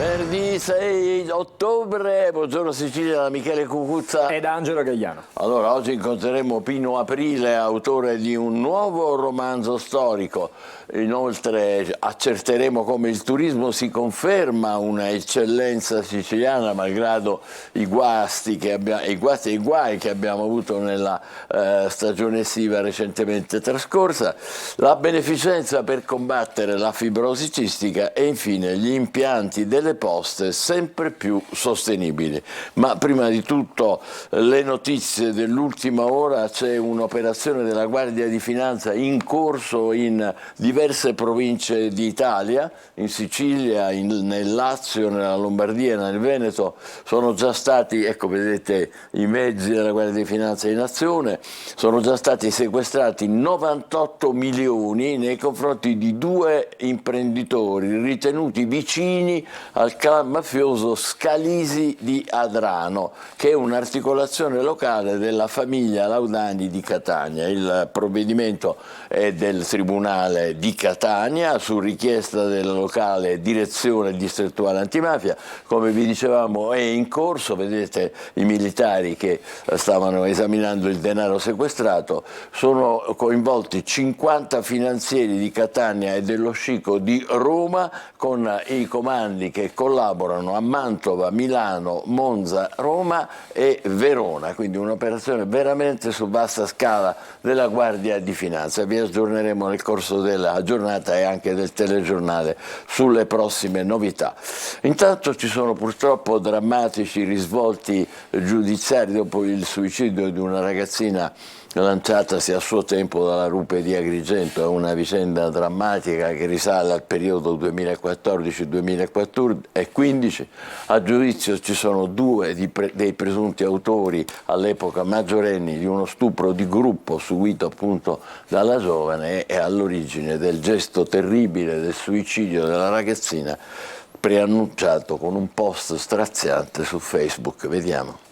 Venerdì 6 ottobre, buongiorno Sicilia da Michele Cucuzza ed Angelo Gagliano. Allora, oggi incontreremo Pino Aprile, autore di un nuovo romanzo storico. Inoltre accerteremo come il turismo si conferma una eccellenza siciliana malgrado i guasti e i guai che abbiamo avuto nella stagione estiva recentemente trascorsa, la beneficenza per combattere la fibrosi cistica e infine gli impianti delle poste sempre più sostenibili. Ma prima di tutto le notizie dell'ultima ora: c'è un'operazione della Guardia di Finanza in corso in diverse province d'Italia, in Sicilia, nel Lazio, nella Lombardia, nel Veneto. Sono già stati, ecco vedete i mezzi della Guardia di Finanza in azione, sono già stati sequestrati 98 milioni nei confronti di 2 imprenditori ritenuti vicini al clan mafioso Scalisi di Adrano, che è un'articolazione locale della famiglia Laudani di Catania. Il provvedimento è del Tribunale di Catania su richiesta della locale direzione distrettuale antimafia. Come vi dicevamo è in corso, vedete i militari che stavano esaminando il denaro sequestrato. Sono coinvolti 50 finanzieri di Catania e dello Scicco di Roma, con i comandi che collaborano a Mantova, Milano, Monza, Roma e Verona, quindi un'operazione veramente su vasta scala della Guardia di Finanza. Vi aggiorneremo nel corso della giornata e anche del telegiornale sulle prossime novità. Intanto ci sono purtroppo drammatici risvolti giudiziari dopo il suicidio di una ragazzina lanciatasi a suo tempo dalla Rupe di Agrigento. È una vicenda drammatica che risale al periodo 2014-2015. A giudizio ci sono 2 dei presunti autori, all'epoca maggiorenni, di uno stupro di gruppo subito appunto dalla giovane e all'origine del gesto terribile del suicidio della ragazzina, preannunciato con un post straziante su Facebook. Vediamo.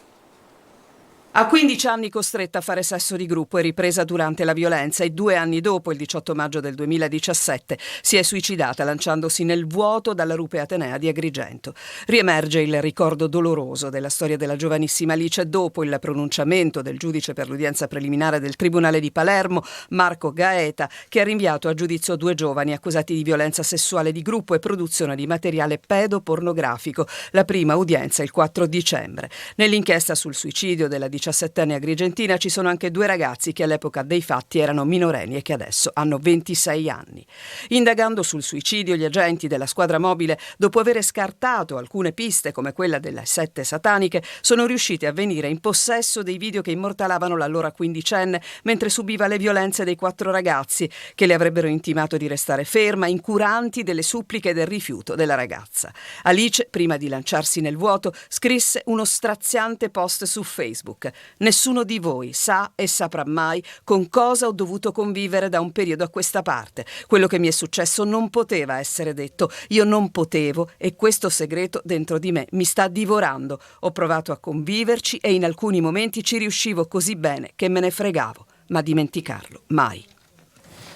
A 15 anni costretta a fare sesso di gruppo e ripresa durante la violenza, e 2 anni dopo, il 18 maggio del 2017, si è suicidata lanciandosi nel vuoto dalla Rupe Atenea di Agrigento. Riemerge il ricordo doloroso della storia della giovanissima Alice dopo il pronunciamento del giudice per l'udienza preliminare del Tribunale di Palermo, Marco Gaeta, che ha rinviato a giudizio 2 giovani accusati di violenza sessuale di gruppo e produzione di materiale pedopornografico. La prima udienza il 4 dicembre. Nell'inchiesta sul suicidio della 17enne agrigentina ci sono anche 2 ragazzi che all'epoca dei fatti erano minorenni e che adesso hanno 26 anni. Indagando sul suicidio, gli agenti della squadra mobile, dopo aver scartato alcune piste come quella delle 7 sataniche, sono riusciti a venire in possesso dei video che immortalavano l'allora quindicenne mentre subiva le violenze dei 4 ragazzi che le avrebbero intimato di restare ferma, incuranti delle suppliche e del rifiuto della ragazza. Alice, prima di lanciarsi nel vuoto, scrisse uno straziante post su Facebook: nessuno di voi sa e saprà mai con cosa ho dovuto convivere da un periodo a questa parte. Quello che mi è successo non poteva essere detto. Io non potevo, e questo segreto dentro di me mi sta divorando. Ho provato a conviverci e in alcuni momenti ci riuscivo così bene che me ne fregavo, ma dimenticarlo mai.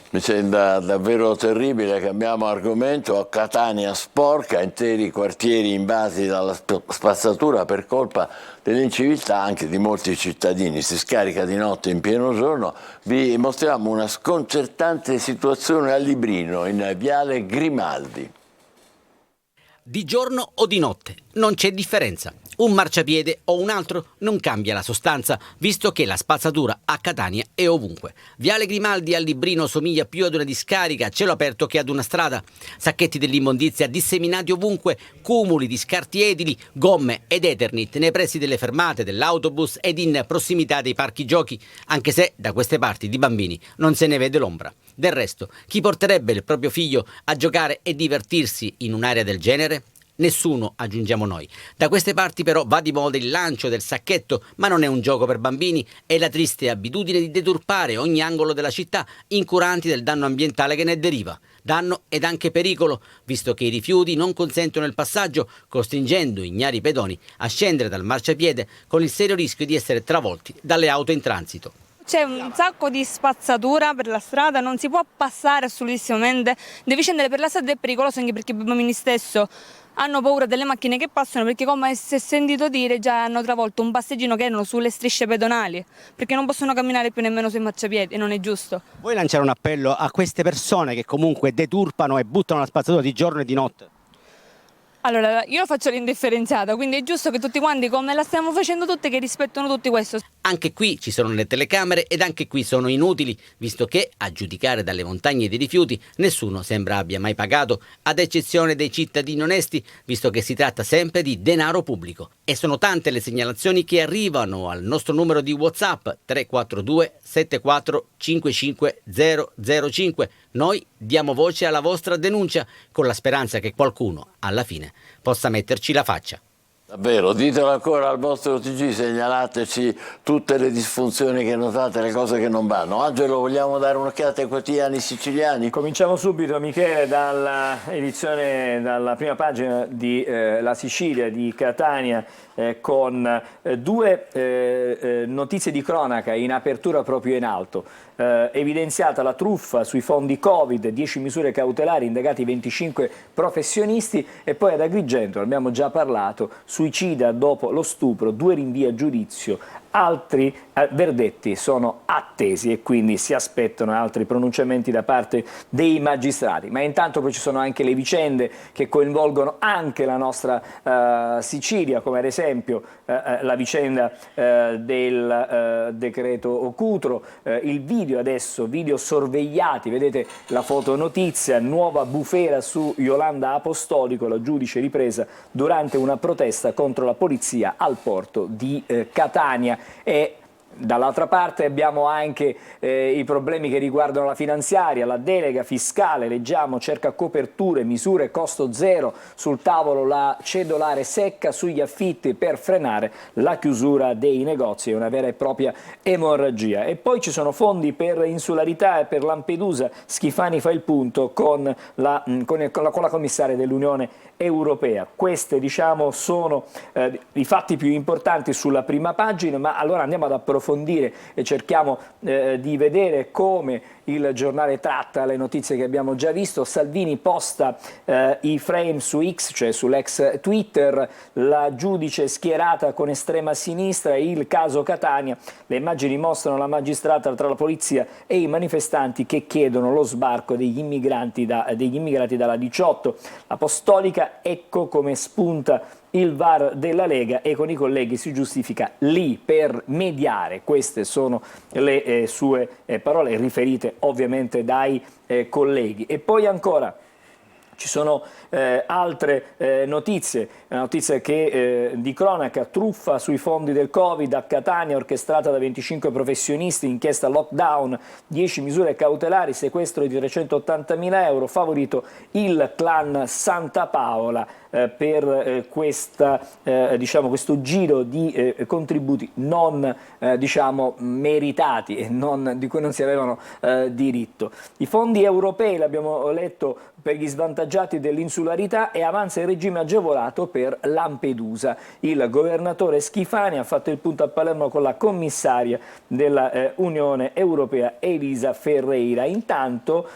Mi sembra davvero terribile. Cambiamo argomento. A Catania sporca, interi quartieri invasi dalla spazzatura per colpa dell'inciviltà anche di molti cittadini. Si scarica di notte in pieno giorno. Vi mostriamo una sconcertante situazione a Librino, in Viale Grimaldi. Di giorno o di notte, non c'è differenza. Un marciapiede o un altro non cambia la sostanza, visto che la spazzatura a Catania è ovunque. Viale Grimaldi a Librino somiglia più ad una discarica a cielo aperto che ad una strada. Sacchetti dell'immondizia disseminati ovunque, cumuli di scarti edili, gomme ed Eternit nei pressi delle fermate dell'autobus ed in prossimità dei parchi giochi, anche se da queste parti di bambini non se ne vede l'ombra. Del resto, chi porterebbe il proprio figlio a giocare e divertirsi in un'area del genere? Nessuno, aggiungiamo noi. Da queste parti però va di moda il lancio del sacchetto, ma non è un gioco per bambini, è la triste abitudine di deturpare ogni angolo della città, incuranti del danno ambientale che ne deriva. Danno ed anche pericolo, visto che i rifiuti non consentono il passaggio, costringendo ignari pedoni a scendere dal marciapiede con il serio rischio di essere travolti dalle auto in transito. C'è un sacco di spazzatura per la strada, non si può passare assolutissimamente, devi scendere per la strada, è pericoloso anche perché i bambini stesso hanno paura delle macchine che passano, perché come si è sentito dire già hanno travolto un passeggino che erano sulle strisce pedonali, perché non possono camminare più nemmeno sui marciapiedi e non è giusto. Vuoi lanciare un appello a queste persone che comunque deturpano e buttano la spazzatura di giorno e di notte? Allora, io faccio l'indifferenziata, quindi è giusto che tutti quanti, come la stiamo facendo tutti, che rispettano tutti questo. Anche qui ci sono le telecamere ed anche qui sono inutili, visto che, a giudicare dalle montagne di rifiuti, nessuno sembra abbia mai pagato, ad eccezione dei cittadini onesti, visto che si tratta sempre di denaro pubblico. E sono tante le segnalazioni che arrivano al nostro numero di WhatsApp 342 74 55 005. Noi diamo voce alla vostra denuncia con la speranza che qualcuno, alla fine, possa metterci la faccia. Davvero, ditelo ancora al vostro TG, segnalateci tutte le disfunzioni che notate, le cose che non vanno. Angelo, vogliamo dare un'occhiata ai quotidiani siciliani? Cominciamo subito, Michele, dalla prima pagina di La Sicilia, di Catania, con due notizie di cronaca in apertura proprio in alto. Evidenziata la truffa sui fondi Covid, 10 misure cautelari, indagati 25 professionisti, e poi ad Agrigento, abbiamo già parlato, suicida dopo lo stupro, 2 rinvii a giudizio, altri verdetti sono attesi e quindi si aspettano altri pronunciamenti da parte dei magistrati. Ma intanto poi ci sono anche le vicende che coinvolgono anche la nostra Sicilia, come ad esempio la vicenda del decreto Cutro, il video adesso, video sorvegliati, vedete la fotonotizia, nuova bufera su Iolanda Apostolico, la giudice ripresa durante una protesta contro la polizia al porto di Catania. E dall'altra parte abbiamo anche i problemi che riguardano la finanziaria, la delega fiscale, leggiamo, cerca coperture, misure costo zero, sul tavolo la cedolare secca sugli affitti per frenare la chiusura dei negozi, è una vera e propria emorragia. E poi ci sono fondi per insularità e per Lampedusa, Schifani fa il punto con la commissaria dell'Unione Europea. Questi, diciamo, sono i fatti più importanti sulla prima pagina, ma allora andiamo ad approfondire e cerchiamo di vedere come il giornale tratta le notizie che abbiamo già visto. Salvini posta i frame su X, cioè sull'ex Twitter, la giudice schierata con estrema sinistra, il caso Catania, le immagini mostrano la magistrata tra la polizia e i manifestanti che chiedono lo sbarco degli immigrati dalla 18. L'Apostolica, ecco come spunta il VAR della Lega e con i colleghi si giustifica lì per mediare. Queste sono le sue parole riferite ovviamente dai colleghi. E poi ancora ci sono altre notizie di cronaca, truffa sui fondi del Covid a Catania orchestrata da 25 professionisti, inchiesta lockdown, 10 misure cautelari, sequestro di 380.000 euro, favorito il clan Santa Paola per questo giro di contributi non meritati e di cui non si avevano diritto. I fondi europei, l'abbiamo letto, per gli svantaggiati dell'insularità, e avanza il regime agevolato per Lampedusa. Il governatore Schifani ha fatto il punto a Palermo con la commissaria dell'Unione Europea Elisa Ferreira. Intanto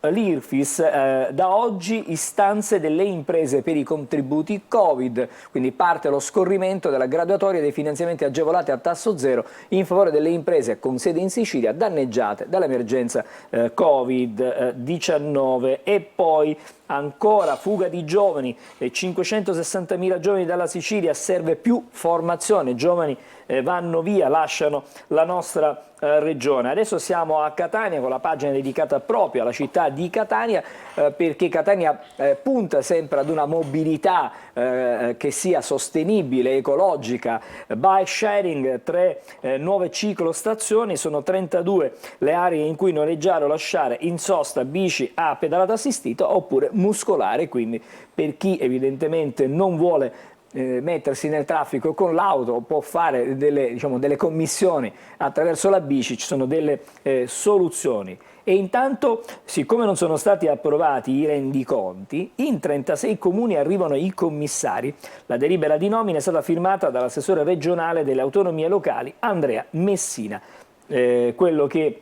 l'IRFIS da oggi istanze delle imprese per i contributi Covid, quindi parte lo scorrimento della graduatoria dei finanziamenti agevolati a tasso zero in favore delle imprese con sede in Sicilia danneggiate dall'emergenza Covid-19. E poi ancora fuga di giovani, 560.000 giovani dalla Sicilia, serve più formazione, giovani vanno via, lasciano la nostra regione. Adesso siamo a Catania con la pagina dedicata proprio alla città di Catania, perché Catania punta sempre ad una mobilità che sia sostenibile, ecologica, bike sharing, 3 nuove ciclostazioni, sono 32 le aree in cui noleggiare o lasciare in sosta bici a pedalata assistita oppure muscolare, quindi per chi evidentemente non vuole mettersi nel traffico con l'auto, può fare delle commissioni attraverso la bici, ci sono delle soluzioni. E intanto, siccome non sono stati approvati i rendiconti, in 36 comuni arrivano i commissari. La delibera di nomina è stata firmata dall'assessore regionale delle autonomie locali Andrea Messina. quello che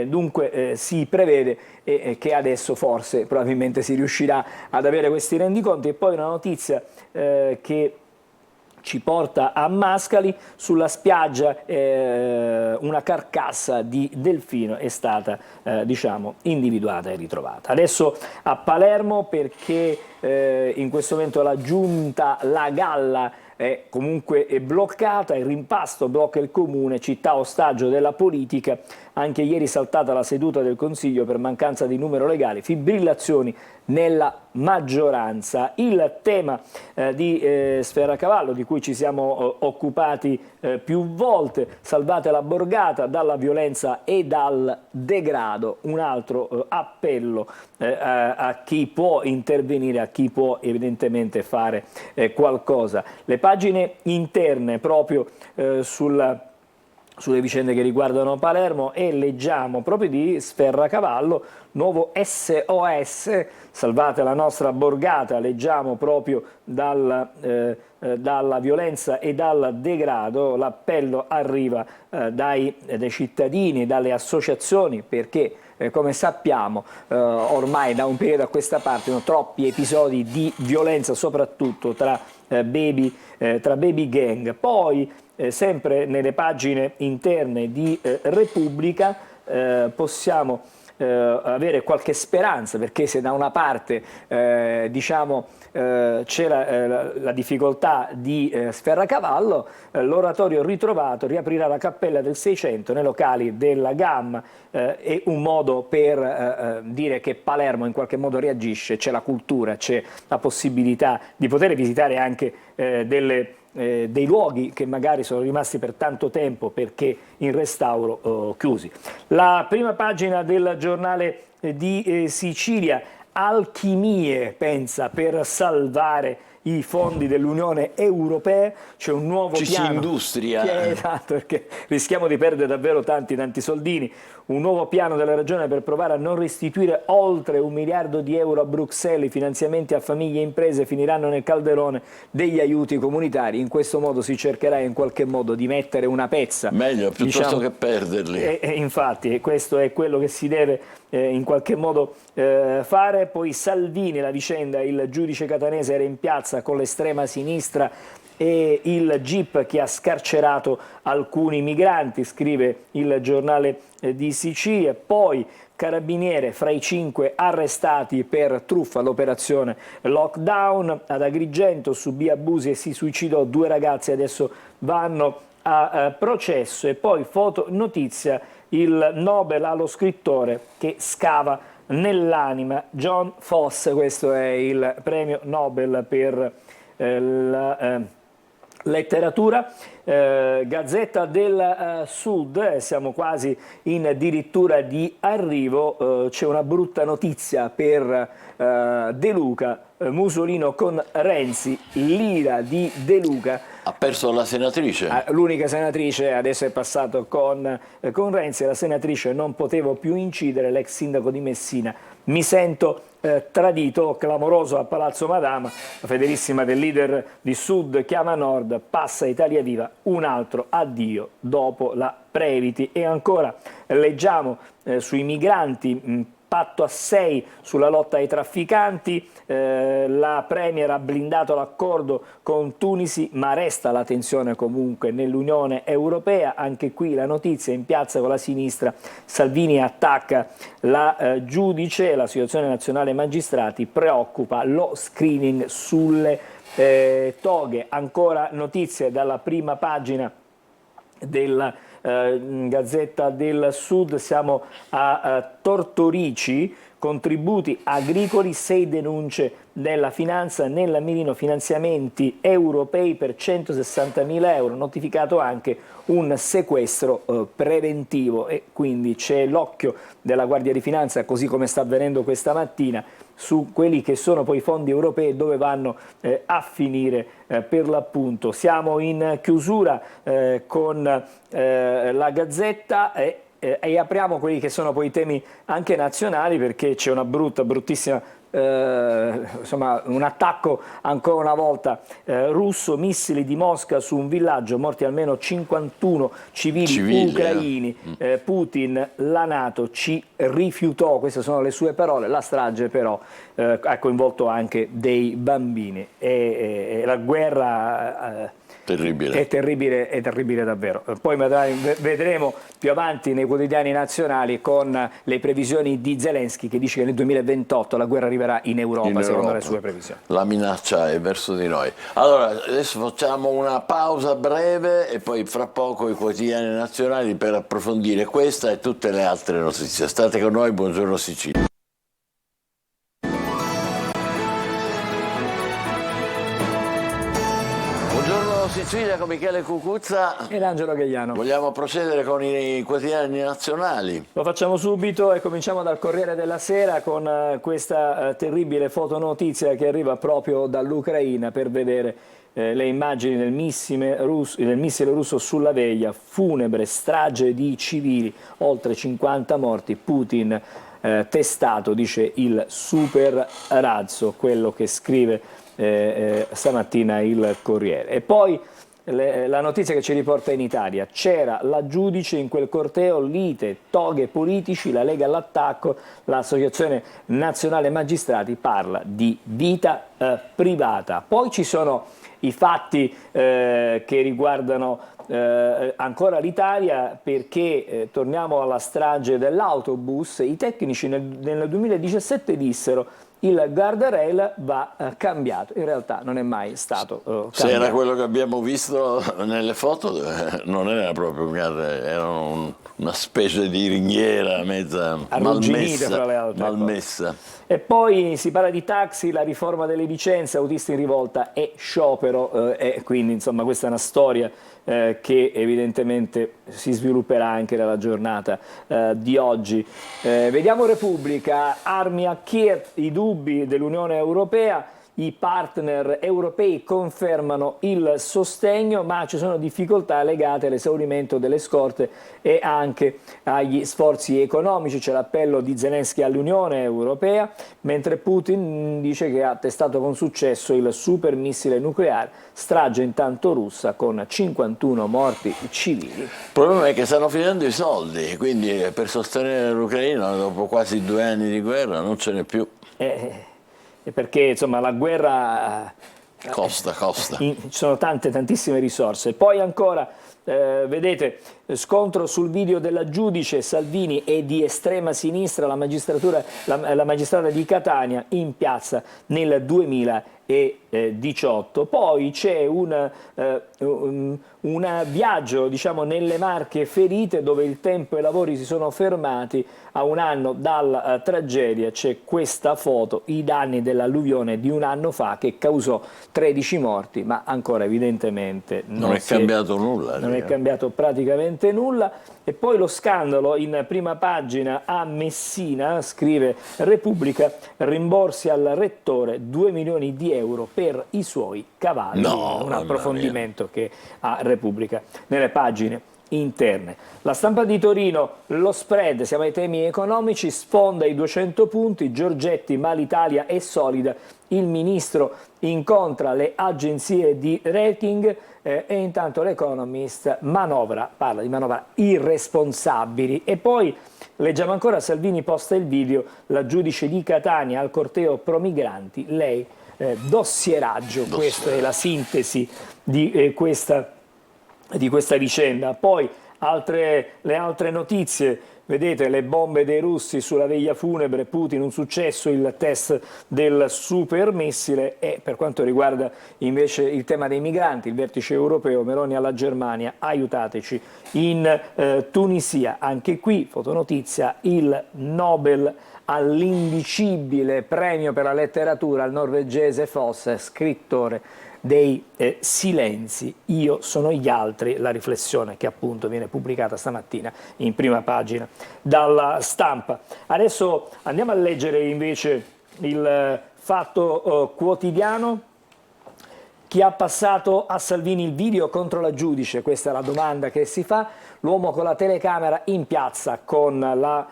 dunque si prevede e che adesso forse probabilmente si riuscirà ad avere questi rendiconti. E poi una notizia che ci porta a Mascali: sulla spiaggia una carcassa di delfino è stata diciamo individuata e ritrovata. Adesso a Palermo, perché in questo momento la giunta La Galla è comunque bloccata, il rimpasto blocca il comune, città ostaggio della politica. Anche ieri saltata la seduta del Consiglio per mancanza di numero legale, fibrillazioni nella maggioranza. Il tema di Sferracavallo, di cui ci siamo occupati più volte: salvate la borgata dalla violenza e dal degrado. Un altro appello a chi può intervenire, a chi può evidentemente fare qualcosa. Le pagine interne proprio sulle vicende che riguardano Palermo, e leggiamo proprio di Sferracavallo: nuovo SOS, salvate la nostra borgata. Leggiamo proprio dalla violenza e dal degrado. L'appello arriva dai cittadini, dalle associazioni, perché come sappiamo ormai da un periodo a questa parte sono troppi episodi di violenza, soprattutto tra baby gang. Poi sempre nelle pagine interne di Repubblica possiamo avere qualche speranza, perché se da una parte diciamo c'è la difficoltà di Sferracavallo, l'oratorio ritrovato riaprirà la cappella del 600 nei locali della GAM. È un modo per dire che Palermo in qualche modo reagisce, c'è la cultura, c'è la possibilità di poter visitare anche dei luoghi che magari sono rimasti per tanto tempo perché in restauro chiusi. La prima pagina del giornale di Sicilia: alchimie, pensa, per salvare i fondi dell'Unione Europea. C'è un nuovo piano. Industria. Esatto, perché rischiamo di perdere davvero tanti soldini. Un nuovo piano della Regione per provare a non restituire oltre 1 miliardo di euro a Bruxelles. I finanziamenti a famiglie e imprese finiranno nel calderone degli aiuti comunitari. In questo modo si cercherà in qualche modo di mettere una pezza. Meglio, piuttosto diciamo, che perderli. Infatti, questo è quello che si deve in qualche modo fare. Poi Salvini, la vicenda: il giudice catanese era in piazza con l'estrema sinistra e il GIP che ha scarcerato alcuni migranti, scrive il giornale di Sicilia. Poi carabiniere fra i 5 arrestati per truffa all'operazione lockdown. Ad Agrigento subì abusi e si suicidò, 2 ragazzi adesso vanno a processo. E poi notizia: il Nobel allo scrittore che scava nell'anima. John Foss, questo è il premio Nobel per la letteratura. Gazzetta del Sud, siamo quasi in addirittura di arrivo. C'è una brutta notizia per De Luca: Musolino con Renzi, l'ira di De Luca. Ha perso la senatrice. L'unica senatrice adesso è passato con Renzi. La senatrice: non potevo più incidere, l'ex sindaco di Messina. Mi sento tradito, clamoroso a Palazzo Madama. La fedelissima del leader di Sud chiama Nord, passa Italia Viva, un altro addio dopo la Previti. E ancora leggiamo sui migranti: patto a 6 sulla lotta ai trafficanti. La Premier ha blindato l'accordo con Tunisi, ma resta la tensione comunque nell'Unione Europea. Anche qui la notizia: in piazza con la sinistra, Salvini attacca la giudice. La situazione nazionale magistrati preoccupa lo screening sulle toghe. Ancora notizie dalla prima pagina della Gazzetta del Sud. Siamo a Tortorici: contributi agricoli, 6 denunce della finanza, nella mirino finanziamenti europei per 160.000 euro, notificato anche un sequestro preventivo. E quindi c'è l'occhio della Guardia di Finanza, così come sta avvenendo questa mattina, su quelli che sono poi i fondi europei e dove vanno a finire per l'appunto. Siamo in chiusura con la Gazzetta e apriamo quelli che sono poi i temi anche nazionali, perché c'è una bruttissima insomma, un attacco ancora una volta russo, missili di Mosca su un villaggio, morti almeno 51 civili ucraini. Putin, la NATO ci rifiutò, queste sono le sue parole, la strage però ha coinvolto anche dei bambini e la guerra terribile. è terribile davvero. Poi vedremo più avanti nei quotidiani nazionali con le previsioni di Zelensky, che dice che nel 2028 la guerra arriverà in Europa, secondo le sue previsioni. La minaccia è verso di noi. Allora, adesso facciamo una pausa breve e poi fra poco i quotidiani nazionali per approfondire questa e tutte le altre notizie. State con noi, buongiorno Sicilia. Buongiorno Sicilia con Michele Cucuzza E l'Angelo Gagliano. Vogliamo procedere con i quotidiani nazionali? Lo facciamo subito e cominciamo dal Corriere della Sera con questa terribile fotonotizia che arriva proprio dall'Ucraina per vedere le immagini del missile russo sulla veglia, funebre, strage di civili, oltre 50 morti. Putin testato, dice il super razzo, quello che scrive stamattina il Corriere. E poi la notizia che ci riporta in Italia: c'era la giudice in quel corteo, lite, toghe politici, la Lega all'attacco, l'Associazione Nazionale Magistrati parla di vita privata. Poi ci sono i fatti che riguardano ancora l'Italia, perché torniamo alla strage dell'autobus. I tecnici nel 2017 dissero il guardrail va cambiato, in realtà non è mai stato cambiato. Se era quello che abbiamo visto nelle foto, non era proprio un guardrail, era una specie di ringhiera mezza malmessa. E poi si parla di taxi, la riforma delle licenze, autisti in rivolta e sciopero, e quindi insomma questa è una storia che evidentemente si svilupperà anche nella giornata di oggi. Vediamo Repubblica, armi a Kiev, i dubbi dell'Unione Europea. I partner europei confermano il sostegno, ma ci sono difficoltà legate all'esaurimento delle scorte e anche agli sforzi economici. C'è l'appello di Zelensky all'Unione Europea, mentre Putin dice che ha testato con successo il super missile nucleare, strage intanto russa con 51 morti civili. Il problema è che stanno finendo i soldi, quindi per sostenere l'Ucraina dopo quasi 2 anni di guerra non ce n'è più. Perché insomma la guerra costa. Ci sono tantissime risorse. Poi ancora vedete scontro sul video della giudice, Salvini è di estrema sinistra, la magistrata di Catania in piazza nel 2018. Poi c'è un viaggio, diciamo, nelle Marche ferite, dove il tempo e i lavori si sono fermati a un anno dalla tragedia. C'è questa foto, i danni dell'alluvione di un anno fa che causò 13 morti, ma ancora evidentemente non è cambiato nulla. Non è cambiato praticamente nulla. E poi lo scandalo in prima pagina a Messina, scrive Repubblica, rimborsi al rettore 2 milioni di euro per i suoi cavalli. Un approfondimento che ha Repubblica nelle pagine interne. La Stampa di Torino, lo spread, siamo ai temi economici, sfonda i 200 punti, Giorgetti, ma l'Italia è solida, il ministro incontra le agenzie di rating e intanto l'Economist parla di manovra irresponsabili. E poi leggiamo ancora, Salvini posta il video, la giudice di Catania al corteo pro migranti, lei dossieraggio, questa è la sintesi di questa vicenda. Poi le altre notizie, vedete le bombe dei russi sulla veglia funebre, Putin un successo, il test del super missile. E per quanto riguarda invece il tema dei migranti, il vertice europeo, Meloni alla Germania, aiutateci in Tunisia. Anche qui, fotonotizia, il Nobel all'indicibile premio per la letteratura al norvegese Fosse, scrittore dei silenzi, io sono gli altri, la riflessione che appunto viene pubblicata stamattina in prima pagina dalla Stampa. Adesso andiamo a leggere invece il Fatto Quotidiano. Chi ha passato a Salvini il video contro la giudice? Questa è la domanda che si fa. L'uomo con la telecamera in piazza con la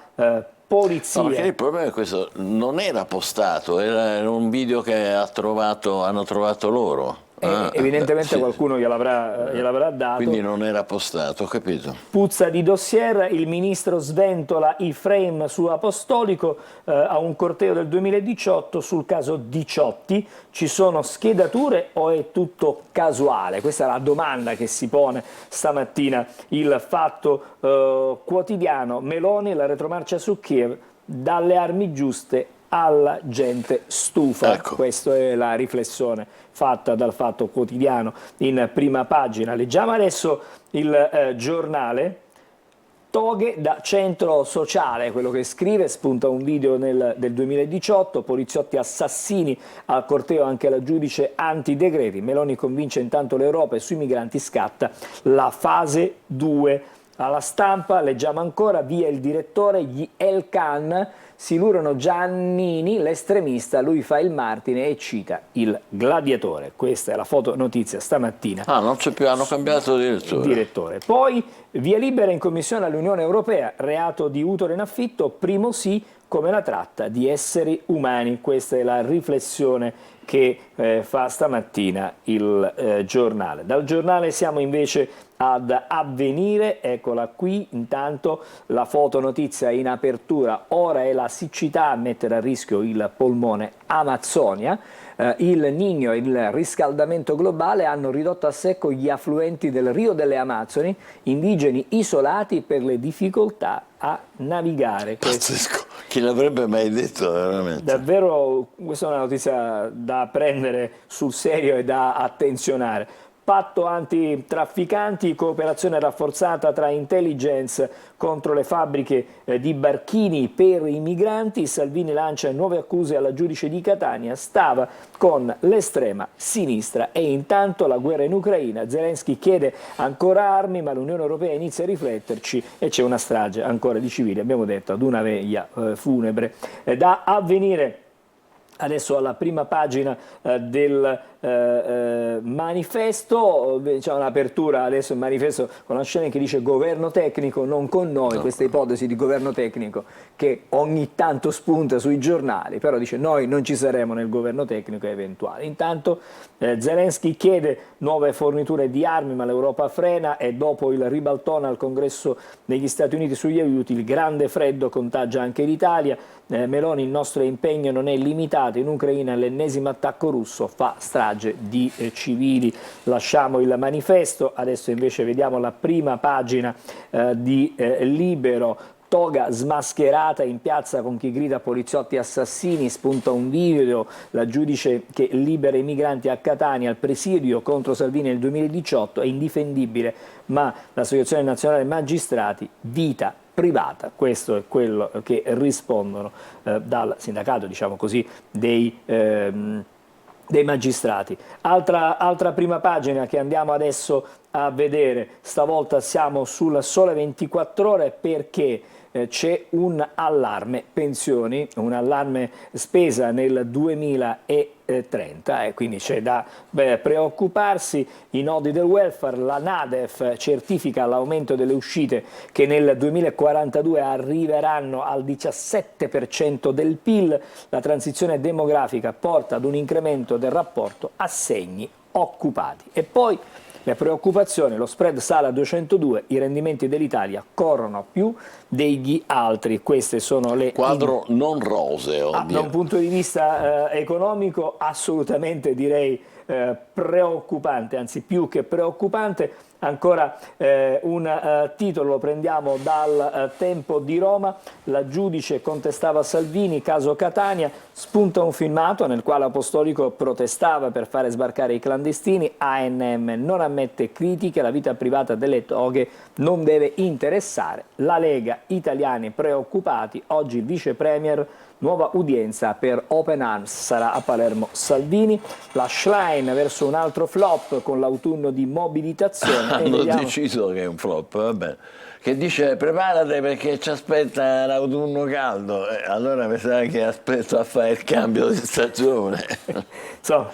polizia. No, perché il problema è questo, non era postato, era un video che hanno trovato loro. Evidentemente sì. qualcuno gliel'avrà dato. Quindi non era postato, ho capito. Puzza di dossier, il ministro sventola i frame su Apostolico a un corteo del 2018 sul caso Diciotti. Ci sono schedature o è tutto casuale? Questa è la domanda che si pone stamattina il Fatto Quotidiano. Meloni, la retromarcia su Kiev, dalle armi giuste alla gente stufa. Ecco. Questa è la riflessione fatta dal Fatto Quotidiano in prima pagina. Leggiamo adesso il Giornale. Toghe da centro sociale, quello che scrive, spunta un video del 2018, poliziotti assassini al corteo anche la giudice antidecreti. Meloni convince intanto l'Europa e sui migranti scatta la fase 2. Alla Stampa leggiamo ancora, via il direttore, gli Elkan si lurano Giannini, l'estremista, lui fa il martire e cita il gladiatore. Questa è la fotonotizia stamattina. Non c'è più, hanno cambiato direttore. Poi via libera in commissione all'Unione Europea, reato di utero in affitto, primo sì, come la tratta di esseri umani. Questa è la riflessione che fa stamattina il Giornale. Dal Giornale siamo invece ad Avvenire, eccola qui, intanto la fotonotizia in apertura, ora è la siccità a mettere a rischio il polmone Amazzonia. Il Niño e il riscaldamento globale hanno ridotto a secco gli affluenti del Rio delle Amazzoni, indigeni isolati per le difficoltà a navigare. Pazzesco, chi l'avrebbe mai detto veramente? Davvero, questa è una notizia da prendere sul serio e da attenzionare. Patto antitrafficanti, cooperazione rafforzata tra intelligence contro le fabbriche di barchini per i migranti. Salvini lancia nuove accuse alla giudice di Catania, stava con l'estrema sinistra. E intanto la guerra in Ucraina, Zelensky chiede ancora armi ma l'Unione Europea inizia a rifletterci e c'è una strage ancora di civili, abbiamo detto, ad una veglia funebre. Da Avvenire adesso alla prima pagina del manifesto, c'è un'apertura adesso il manifesto con la scena che dice governo tecnico non con noi, questa ipotesi di governo tecnico che ogni tanto spunta sui giornali, però dice noi non ci saremo nel governo tecnico eventuale. Intanto Zelensky chiede nuove forniture di armi ma l'Europa frena e dopo il ribaltone al congresso degli Stati Uniti sugli aiuti il grande freddo contagia anche l'Italia. Meloni, il nostro impegno non è limitato, in Ucraina l'ennesimo attacco russo fa strage di civili. Lasciamo il manifesto, adesso invece vediamo la prima pagina di Libero. Toga smascherata in piazza con chi grida poliziotti assassini, spunta un video, la giudice che libera i migranti a Catania, al presidio contro Salvini nel 2018, è indifendibile, ma l'Associazione Nazionale Magistrati, vita privata, questo è quello che rispondono dal sindacato, diciamo così, dei magistrati. Altra prima pagina che andiamo adesso a vedere, stavolta siamo sul Sole 24 Ore perché c'è un allarme pensioni, un allarme spesa nel 2030 e quindi c'è da preoccuparsi. I nodi del welfare, la NADEF certifica l'aumento delle uscite che nel 2042 arriveranno al 17% del PIL, la transizione demografica porta ad un incremento del rapporto assegni occupati e poi le preoccupazioni, lo spread sale a 202, i rendimenti dell'Italia corrono più degli altri. Queste sono le... Quadro non roseo. Da un punto di vista economico assolutamente direi preoccupante, anzi più che preoccupante. Ancora un titolo, lo prendiamo dal Tempo di Roma, la giudice contestava Salvini, caso Catania, spunta un filmato nel quale Apostolico protestava per fare sbarcare i clandestini, ANM non ammette critiche, la vita privata delle toghe non deve interessare, la Lega, italiani preoccupati, oggi il vice premier nuova udienza per Open Arms, sarà a Palermo Salvini. La Schlein verso un altro flop con l'autunno di mobilitazione. Hanno deciso che è un flop, vabbè. Che dice preparate perché ci aspetta l'autunno caldo, allora mi sa che aspetto a fare il cambio di stagione. So,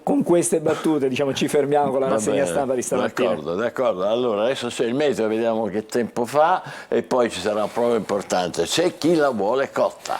con queste battute diciamo, ci fermiamo con la rassegna stampa di stamattina. D'accordo, allora adesso c'è il meteo, vediamo che tempo fa e poi ci sarà una prova importante, c'è chi la vuole cotta.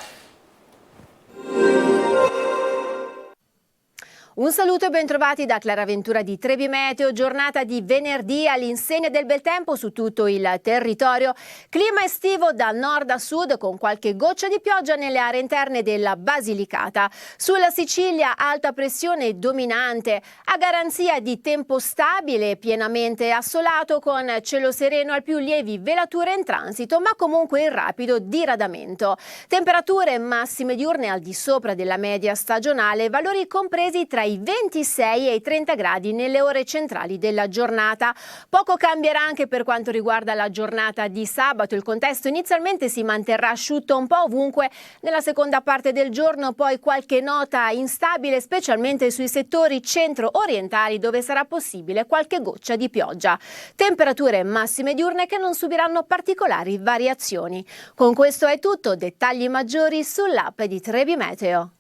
Un saluto e bentrovati da Clara Ventura di Trebi Meteo, giornata di venerdì all'insegna del bel tempo su tutto il territorio, clima estivo da nord a sud con qualche goccia di pioggia nelle aree interne della Basilicata. Sulla Sicilia alta pressione dominante, a garanzia di tempo stabile e pienamente assolato con cielo sereno al più lievi velature in transito ma comunque in rapido diradamento. Temperature massime diurne al di sopra della media stagionale, valori compresi tra i 26 e i 30 gradi nelle ore centrali della giornata. Poco cambierà anche per quanto riguarda la giornata di sabato. Il contesto inizialmente si manterrà asciutto un po' ovunque. Nella seconda parte del giorno poi qualche nota instabile, specialmente sui settori centro-orientali dove sarà possibile qualche goccia di pioggia. Temperature massime diurne che non subiranno particolari variazioni. Con questo è tutto. Dettagli maggiori sull'app di Trebi Meteo.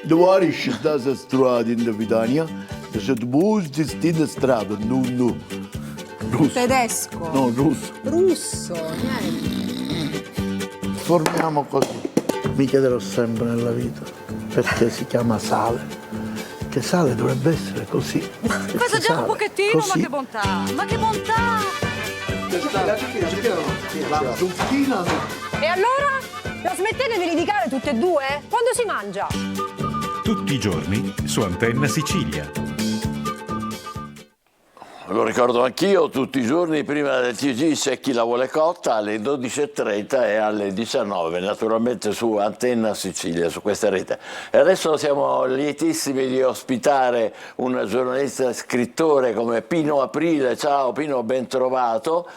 Товарищи, да, за strada in Vitania, c'è molti in strada, no. Russo. Tedesco. No, russo. Russo, niente. Formiamo così. Mi chiederò sempre nella vita perché si chiama sale. Che sale dovrebbe essere così. Assaggiamo un pochettino, così. Ma che bontà! Ma che bontà! La zucchina no. E allora? La smettete di litigare tutte e due? Quando si mangia? Tutti i giorni su Antenna Sicilia. Lo ricordo anch'io, tutti i giorni prima del TG c'è chi la vuole cotta alle 12.30 e alle 19, naturalmente su Antenna Sicilia, su questa rete. E adesso siamo lietissimi di ospitare un giornalista e scrittore come Pino Aprile. Ciao Pino, ben trovato.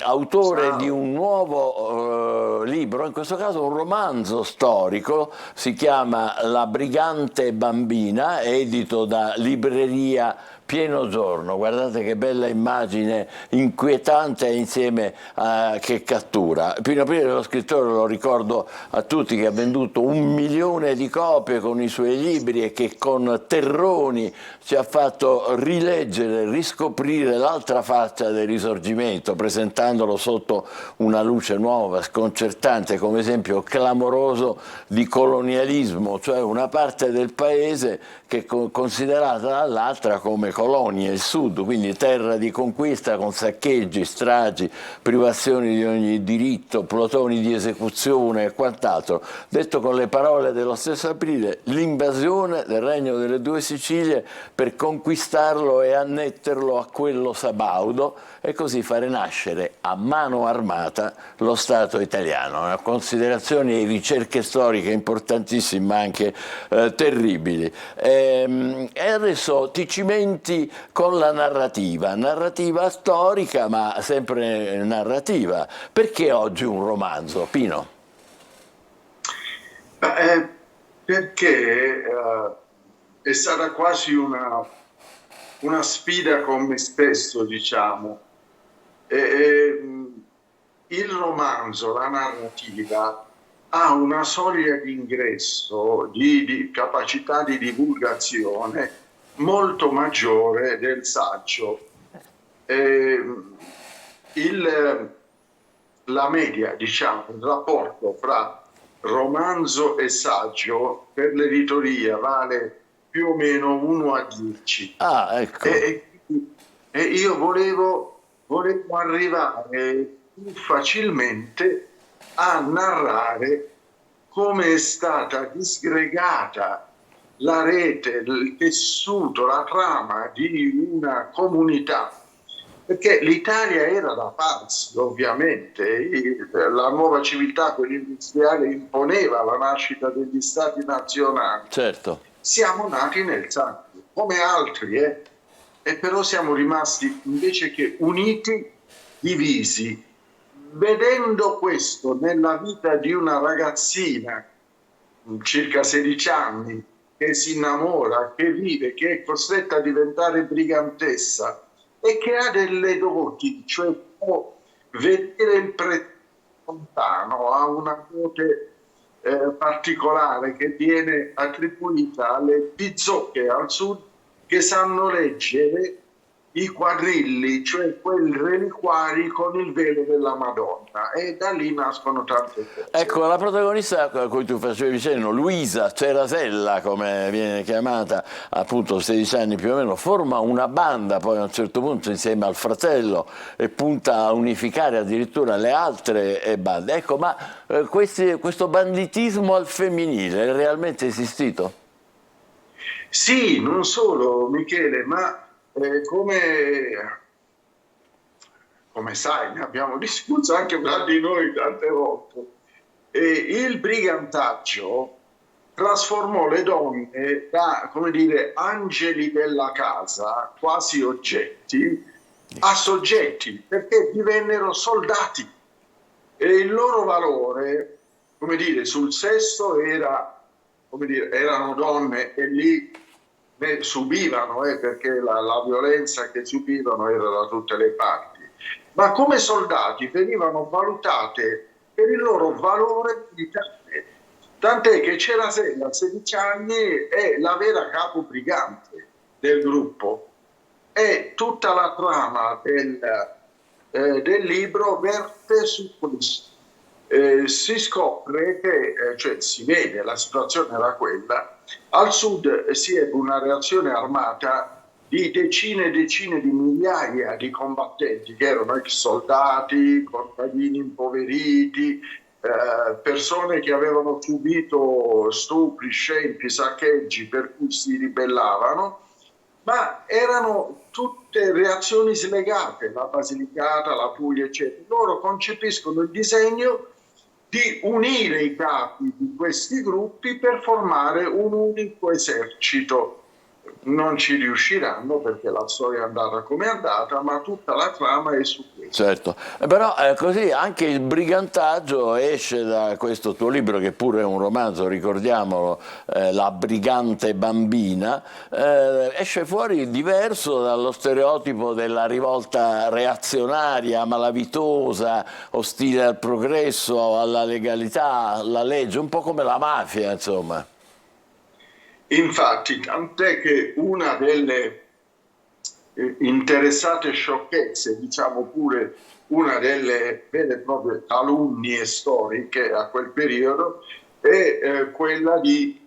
Autore di un nuovo libro, in questo caso un romanzo storico, si chiama La brigante bambina, edito da Libreria Pieno Giorno. Guardate che bella immagine, inquietante insieme a che cattura. Pino Aprile, lo scrittore, lo ricordo a tutti, che ha venduto 1 milione di copie con i suoi libri e che con Terroni ci ha fatto rileggere, riscoprire l'altra faccia del Risorgimento, presentandolo sotto una luce nuova, sconcertante, come esempio clamoroso di colonialismo, cioè una parte del paese che è considerata dall'altra come colonia, il sud, quindi terra di conquista con saccheggi, stragi, privazioni di ogni diritto, plotoni di esecuzione e quant'altro. Detto con le parole dello stesso Aprile, l'invasione del Regno delle Due Sicilie per conquistarlo e annetterlo a quello sabaudo e così fare nascere a mano armata lo Stato italiano. Una considerazione e ricerche storiche importantissime ma anche terribili. E adesso ti cimenti con la narrativa storica ma sempre narrativa. Perché oggi un romanzo, Pino? Perché è stata quasi una sfida con me stesso, diciamo. Il romanzo, la narrativa, ha una soglia di ingresso, di capacità di divulgazione molto maggiore del saggio. La media, diciamo, il rapporto fra romanzo e saggio per l'editoria vale più o meno 1:10. Ah, ecco. E io volevo arrivare più facilmente a narrare come è stata disgregata la rete, il tessuto, la trama di una comunità, perché l'Italia era da farsi, ovviamente, la nuova civiltà, quella industriale, imponeva la nascita degli stati nazionali. Certo. Siamo nati nel sangue, come altri, e però siamo rimasti, invece che uniti, divisi. vedendo questo nella vita di una ragazzina, circa 16 anni, che si innamora, che vive, che è costretta a diventare brigantessa e che ha delle doti, cioè può vedere il pretendente lontano, ha una dote particolare che viene attribuita alle pizzocche al sud che sanno leggere i quadrilli, cioè quei reliquari con il velo della Madonna, e da lì nascono tante cose. Ecco, la protagonista a cui tu facevi cenno, Luisa Cerasella, come viene chiamata, appunto 16 anni più o meno, forma una banda poi a un certo punto insieme al fratello e punta a unificare addirittura le altre bande. Ecco, ma questo banditismo al femminile è realmente esistito? Sì, non solo, Michele, ma come sai, ne abbiamo discusso anche tra di noi tante volte, il brigantaggio trasformò le donne da, come dire, angeli della casa, quasi oggetti, a soggetti, perché divennero soldati. E il loro valore, come dire, sul sesso era, come dire, erano donne e lì ne subivano, perché la violenza che subivano era da tutte le parti, ma come soldati venivano valutate per il loro valore militare, tant'è che Cerasella a 16 anni è la vera capo brigante del gruppo, e tutta la trama del libro verte su questo. Si scopre che, cioè si vede, la situazione era quella, al sud si ebbe una reazione armata di decine e decine di migliaia di combattenti che erano ex soldati, contadini impoveriti, persone che avevano subito stupri, scempi, saccheggi per cui si ribellavano, ma erano tutte reazioni slegate, la Basilicata, la Puglia, eccetera. Loro concepiscono il disegno di unire i capi di questi gruppi per formare un unico esercito. Non ci riusciranno perché la storia è andata come è andata, ma tutta la trama è su questo. Certo, però così anche il brigantaggio esce da questo tuo libro, che pure è un romanzo, ricordiamolo, La brigante bambina, esce fuori diverso dallo stereotipo della rivolta reazionaria, malavitosa, ostile al progresso, alla legalità, alla legge, un po' come la mafia, insomma. Infatti, tant'è che una delle interessate sciocchezze, diciamo pure una delle vere e proprie calunnie storiche a quel periodo, è quella di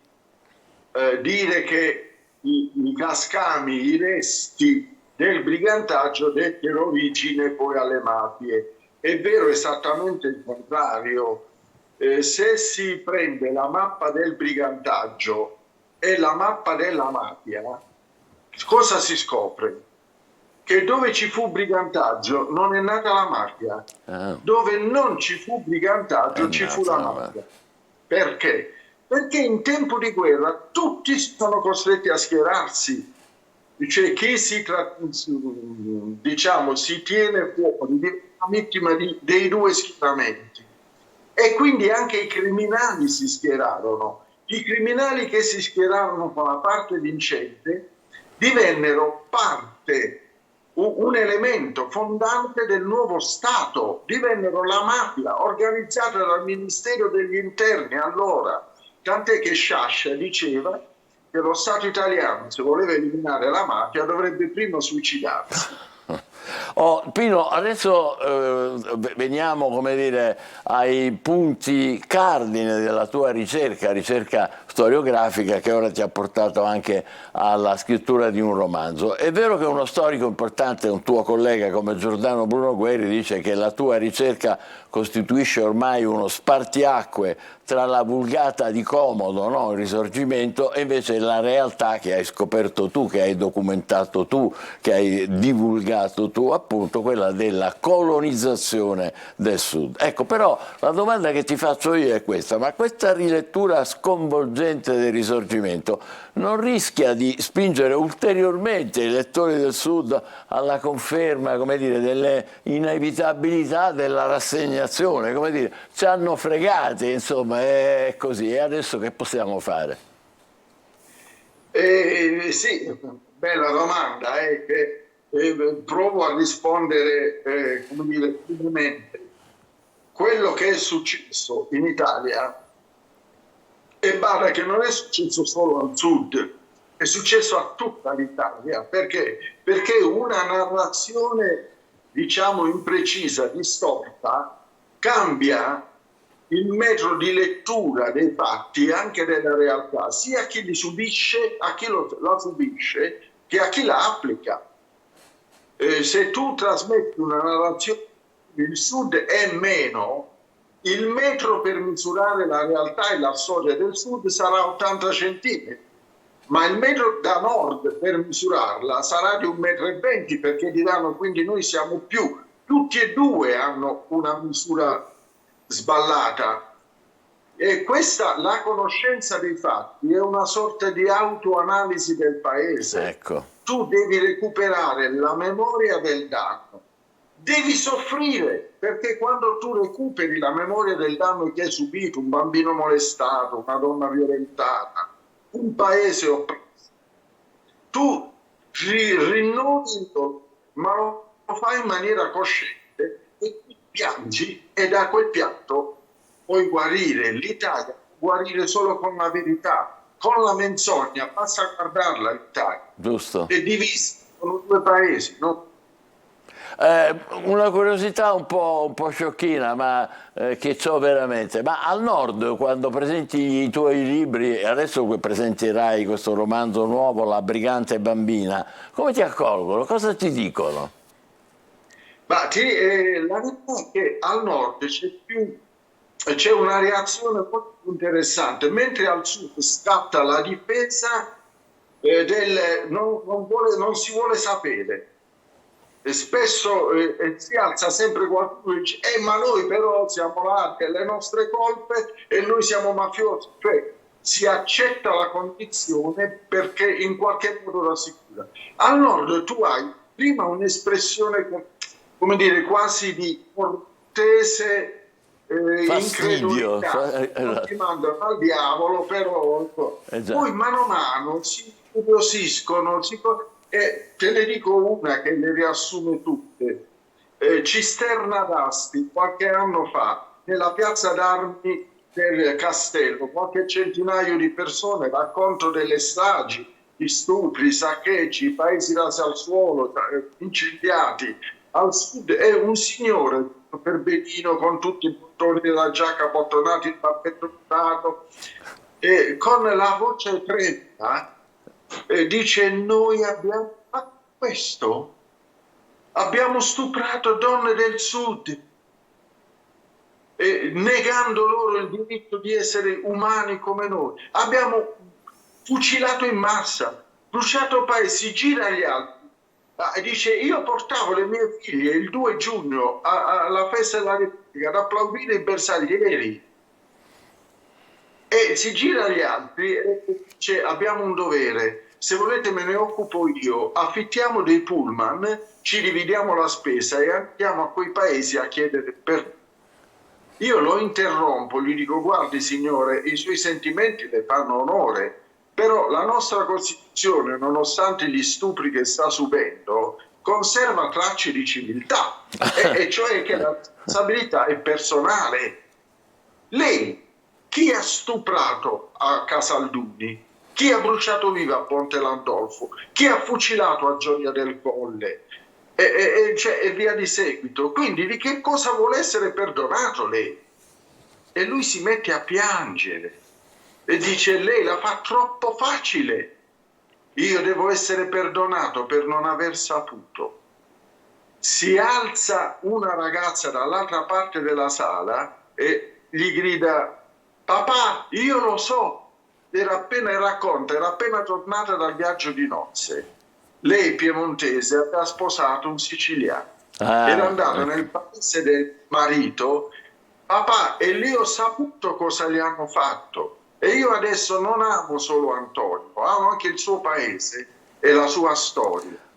dire che i cascami, i resti del brigantaggio dettero origine poi alle mafie. È vero esattamente il contrario. Se si prende la mappa del brigantaggio e la mappa della mafia, cosa si scopre? Che dove ci fu brigantaggio non è nata la mafia, dove non ci fu brigantaggio ci fu la mafia. Perché? Perché in tempo di guerra tutti sono costretti a schierarsi, cioè chi si tiene fuori diventa vittima dei due schieramenti, e quindi anche i criminali si schierarono. I criminali che si schierarono con la parte vincente divennero un elemento fondante del nuovo Stato, divennero la mafia organizzata dal Ministero degli Interni allora, tant'è che Sciascia diceva che lo Stato italiano, se voleva eliminare la mafia, dovrebbe prima suicidarsi. Pino, adesso veniamo, come dire, ai punti cardine della tua ricerca storiografica, che ora ti ha portato anche alla scrittura di un romanzo. È vero che uno storico importante, un tuo collega come Giordano Bruno Guerri, dice che la tua ricerca costituisce ormai uno spartiacque tra la vulgata di Comodo, no? Il Risorgimento, e invece la realtà che hai scoperto tu, che hai documentato tu, che hai divulgato tu. tu, appunto quella della colonizzazione del Sud. Ecco, però la domanda che ti faccio io è questa: ma questa rilettura sconvolgente del Risorgimento non rischia di spingere ulteriormente i lettori del Sud alla conferma, come dire, delle inevitabilità della rassegnazione? Come dire, ci hanno fregati, insomma, è così, e adesso che possiamo fare? Sì, bella domanda, che provo a rispondere, come dire, brevemente. Quello che è successo in Italia, e bada che non è successo solo al Sud, è successo a tutta l'Italia. Perché? Perché una narrazione, diciamo, imprecisa, distorta, cambia il metro di lettura dei fatti e anche della realtà, sia a chi li subisce, a chi la subisce, che a chi la applica. Se tu trasmetti una narrazione, il Sud è meno, il metro per misurare la realtà e la storia del Sud sarà 80 centimetri, ma il metro da Nord per misurarla sarà di 1,20 m, perché diranno quindi noi siamo più. Tutti e due hanno una misura sballata. E questa, la conoscenza dei fatti, è una sorta di autoanalisi del paese. Ecco. Tu devi recuperare la memoria del danno, devi soffrire, perché quando tu recuperi la memoria del danno che hai subito, un bambino molestato, una donna violentata, un paese oppresso, tu rinnovi, ma lo fai in maniera cosciente e piangi, e da quel pianto puoi guarire. L'Italia può guarire solo con la verità. Con la menzogna basta guardarla l'Italia. Giusto. È divisa, sono due paesi, no? Una curiosità un po' sciocchina, ma che c'ho veramente. Ma al Nord, quando presenti i tuoi libri, adesso presenterai questo romanzo nuovo, La brigante bambina, come ti accolgono? Cosa ti dicono? Ma la verità è che al Nord c'è una reazione molto interessante, mentre al Sud scatta la difesa non si vuole sapere. E spesso si alza sempre qualcuno e dice ma noi però siamo là per le nostre colpe e noi siamo mafiosi. Cioè si accetta la condizione perché in qualche modo rassicura. Al Nord tu hai prima un'espressione, come dire, quasi di cortese incredulità, non ti mandano al diavolo, però poi mano a mano si curiosiscono, e te ne dico una che le riassume tutte. Cisterna d'Asti, qualche anno fa, nella piazza d'armi del castello, qualche centinaio di persone, racconto delle stragi, di stupri, saccheggi, paesi rasi al suolo, incendiati. Al Sud è un signore per benino, con tutti i bottoni della giacca bottonati, il pappetto dorato, e con la voce tremenda dice: noi abbiamo fatto questo, abbiamo stuprato donne del Sud, negando loro il diritto di essere umani come noi, abbiamo fucilato in massa, bruciato paesi. Gira agli altri e dice: io portavo le mie figlie il 2 giugno alla festa della Repubblica ad applaudire i bersaglieri. E si gira agli altri e dice: abbiamo un dovere, se volete me ne occupo io, affittiamo dei pullman, ci dividiamo la spesa e andiamo a quei paesi a chiedere per. Io lo interrompo, gli dico: guardi signore, i suoi sentimenti le fanno onore, però la nostra Costituzione, nonostante gli stupri che sta subendo, conserva tracce di civiltà, e cioè che la responsabilità è personale. Lei, chi ha stuprato a Casalduni? Chi ha bruciato viva a Ponte Landolfo? Chi ha fucilato a Gioia del Colle? E via di seguito. Quindi di che cosa vuole essere perdonato lei? E lui si mette a piangere e dice: lei la fa troppo facile, io devo essere perdonato per non aver saputo. Si alza una ragazza dall'altra parte della sala e gli grida: papà, io lo so. Era appena tornata dal viaggio di nozze lei piemontese aveva sposato un siciliano. Era andato nel paese del marito, papà, e lì ho saputo cosa gli hanno fatto. E io adesso non amo solo Antonio, amo anche il suo paese e la sua storia.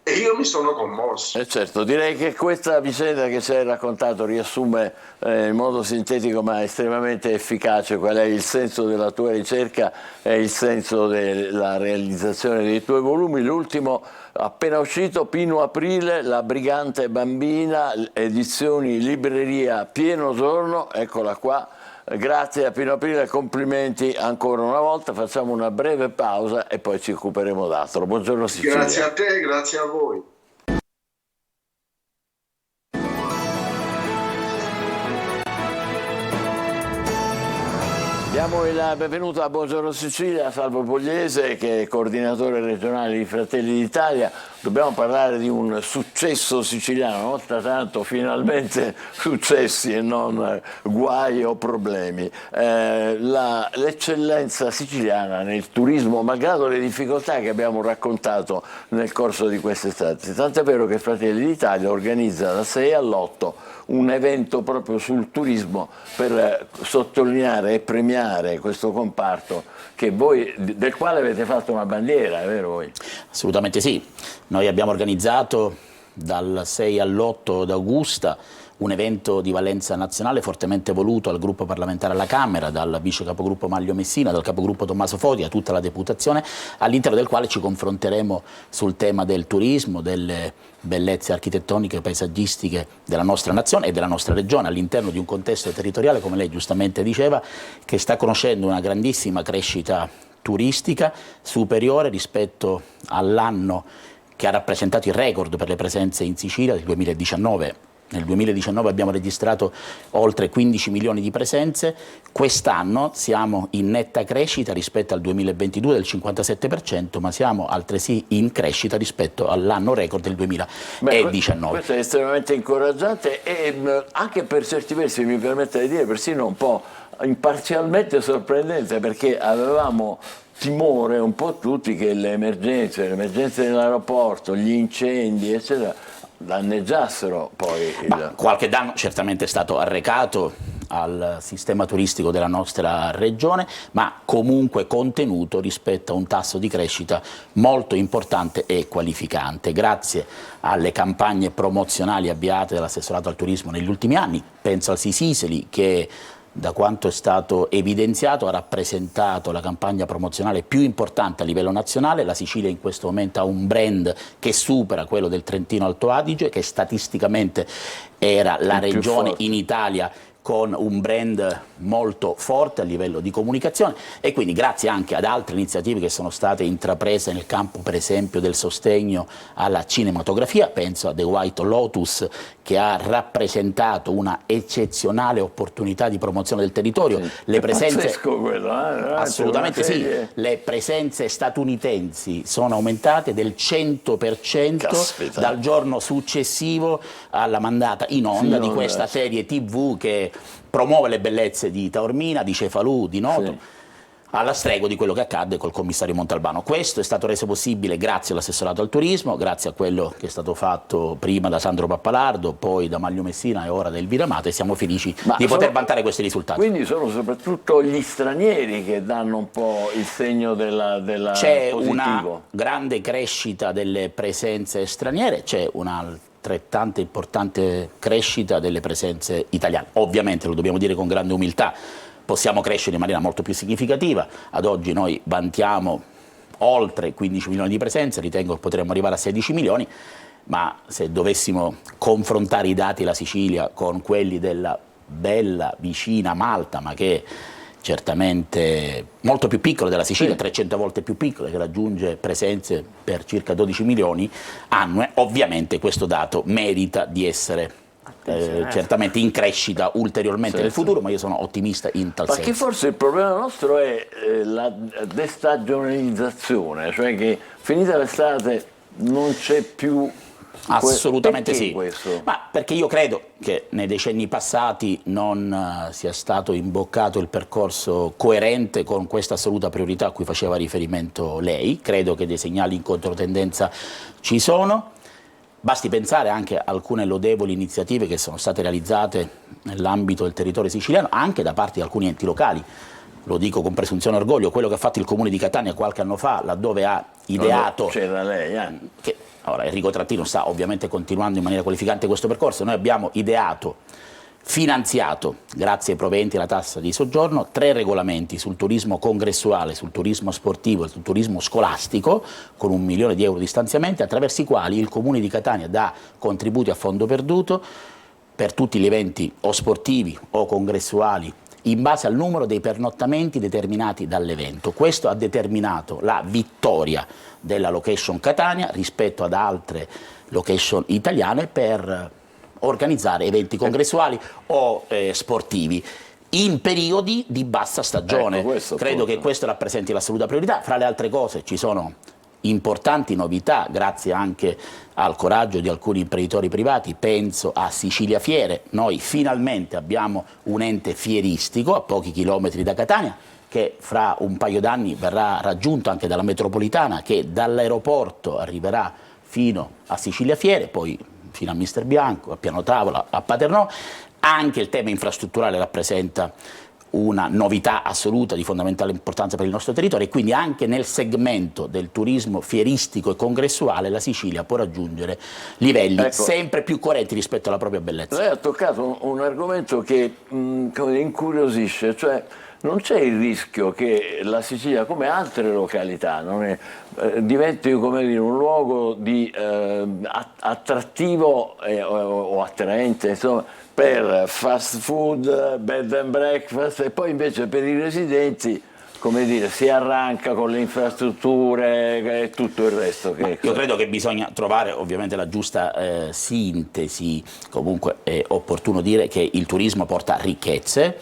E io mi sono commosso. Certo, direi che questa vicenda che ci hai raccontato riassume in modo sintetico ma estremamente efficace qual è il senso della tua ricerca e il senso della realizzazione dei tuoi volumi. L'ultimo appena uscito, Pino Aprile, La brigante bambina, edizioni Libreria Pieno Giorno, eccola qua. Grazie a Pino Aprile, complimenti ancora una volta, facciamo una breve pausa e poi ci occuperemo d'altro. Buongiorno Sicilia. Grazie a te, grazie a voi. Diamo il benvenuto a Buongiorno Sicilia a Salvo Pugliese, che è coordinatore regionale di Fratelli d'Italia. Dobbiamo parlare di un successo siciliano, una volta tanto finalmente successi e non guai o problemi. L'eccellenza siciliana nel turismo, malgrado le difficoltà che abbiamo raccontato nel corso di quest'estate. Tant'è vero che Fratelli d'Italia organizza da 6 all'8 un evento proprio sul turismo per sottolineare e premiare questo comparto che voi, del quale avete fatto una bandiera, è vero voi? Assolutamente sì. Noi abbiamo organizzato dal 6 all'8 d'Augusta un evento di valenza nazionale fortemente voluto al gruppo parlamentare alla Camera, dal vice capogruppo Maglio Messina, dal capogruppo Tommaso Foti, a tutta la deputazione, all'interno del quale ci confronteremo sul tema del turismo, delle bellezze architettoniche e paesaggistiche della nostra nazione e della nostra regione, all'interno di un contesto territoriale, come lei giustamente diceva, che sta conoscendo una grandissima crescita turistica superiore rispetto all'anno che ha rappresentato il record per le presenze in Sicilia del 2019. Nel 2019 abbiamo registrato oltre 15 milioni di presenze, quest'anno siamo in netta crescita rispetto al 2022 del 57%, ma siamo altresì in crescita rispetto all'anno record del 2019. Questo è estremamente incoraggiante e anche per certi versi, mi permette di dire, persino un po' imparzialmente sorprendente, perché avevamo timore un po' tutti che le emergenze dell'aeroporto, gli incendi, eccetera, danneggiassero poi qualche danno certamente è stato arrecato al sistema turistico della nostra regione, ma comunque contenuto rispetto a un tasso di crescita molto importante e qualificante, grazie alle campagne promozionali avviate dall'assessorato al turismo negli ultimi anni. Penso al Sisiseli, che da quanto è stato evidenziato ha rappresentato la campagna promozionale più importante a livello nazionale. La Sicilia in questo momento ha un brand che supera quello del Trentino Alto Adige, che statisticamente era la regione in Italia con un brand molto forte a livello di comunicazione, e quindi grazie anche ad altre iniziative che sono state intraprese nel campo per esempio del sostegno alla cinematografia, penso a The White Lotus, che ha rappresentato una eccezionale opportunità di promozione del territorio. Sì, le presenze, pazzesco quello, assolutamente sì, le presenze statunitensi sono aumentate del 100% Caspita. dal giorno successivo alla mandata in onda di questa serie TV che promuove le bellezze di Taormina, di Cefalù, di Noto, sì, alla stregua di quello che accadde col commissario Montalbano. Questo è stato reso possibile grazie all'assessorato al turismo, grazie a quello che è stato fatto prima da Sandro Pappalardo, poi da Maglio Messina e ora da Elvira Amato, e siamo felici di poter vantare questi risultati. Quindi sono soprattutto gli stranieri che danno un po' il segno della C'è positivo. Una grande crescita delle presenze straniere, c'è un'altrettanta importante crescita delle presenze italiane. Ovviamente, lo dobbiamo dire con grande umiltà, possiamo crescere in maniera molto più significativa. Ad oggi noi vantiamo oltre 15 milioni di presenze, ritengo che potremmo arrivare a 16 milioni, ma se dovessimo confrontare i dati della Sicilia con quelli della bella vicina Malta, ma che certamente molto più piccolo della Sicilia, 300 volte più piccolo, che raggiunge presenze per circa 12 milioni annue, ovviamente questo dato merita di essere certamente in crescita ulteriormente nel futuro, ma io sono ottimista in tal senso. Ma che forse il problema nostro è la destagionalizzazione, cioè che finita l'estate non c'è più Assolutamente Perché sì. questo? Ma perché io credo che nei decenni passati non sia stato imboccato il percorso coerente con questa assoluta priorità a cui faceva riferimento lei. Credo che dei segnali in controtendenza ci sono. Basti pensare anche a alcune lodevoli iniziative che sono state realizzate nell'ambito del territorio siciliano, anche da parte di alcuni enti locali. Lo dico con presunzione e orgoglio, quello che ha fatto il Comune di Catania qualche anno fa, laddove ha ideato... C'era lei, che, ora, Enrico Trattino sta ovviamente continuando in maniera qualificante questo percorso. Noi abbiamo ideato, finanziato, grazie ai proventi alla tassa di soggiorno, 3 regolamenti sul turismo congressuale, sul turismo sportivo e sul turismo scolastico, con 1 milione di euro di stanziamenti, attraverso i quali il Comune di Catania dà contributi a fondo perduto per tutti gli eventi o sportivi o congressuali, in base al numero dei pernottamenti determinati dall'evento. Questo ha determinato la vittoria della location Catania rispetto ad altre location italiane per organizzare eventi congressuali o sportivi in periodi di bassa stagione. Credo che questo rappresenti l'assoluta priorità. Fra le altre cose ci sono importanti novità, grazie anche al coraggio di alcuni imprenditori privati, penso a Sicilia Fiere. Noi finalmente abbiamo un ente fieristico a pochi chilometri da Catania, che fra un paio d'anni verrà raggiunto anche dalla metropolitana, che dall'aeroporto arriverà fino a Sicilia Fiere, poi fino a Mister Bianco, a Piano Tavola, a Paternò. Anche il tema infrastrutturale rappresenta una novità assoluta di fondamentale importanza per il nostro territorio, e quindi anche nel segmento del turismo fieristico e congressuale la Sicilia può raggiungere livelli sempre più coerenti rispetto alla propria bellezza. Lei ha toccato un argomento che incuriosisce, cioè non c'è il rischio che la Sicilia, come altre località, diventi, come dire, un luogo di attrattivo o attraente, insomma, per fast food, bed and breakfast, e poi invece per i residenti, come dire, si arranca con le infrastrutture e tutto il resto. Io credo che bisogna trovare ovviamente la giusta sintesi. Comunque è opportuno dire che il turismo porta ricchezze.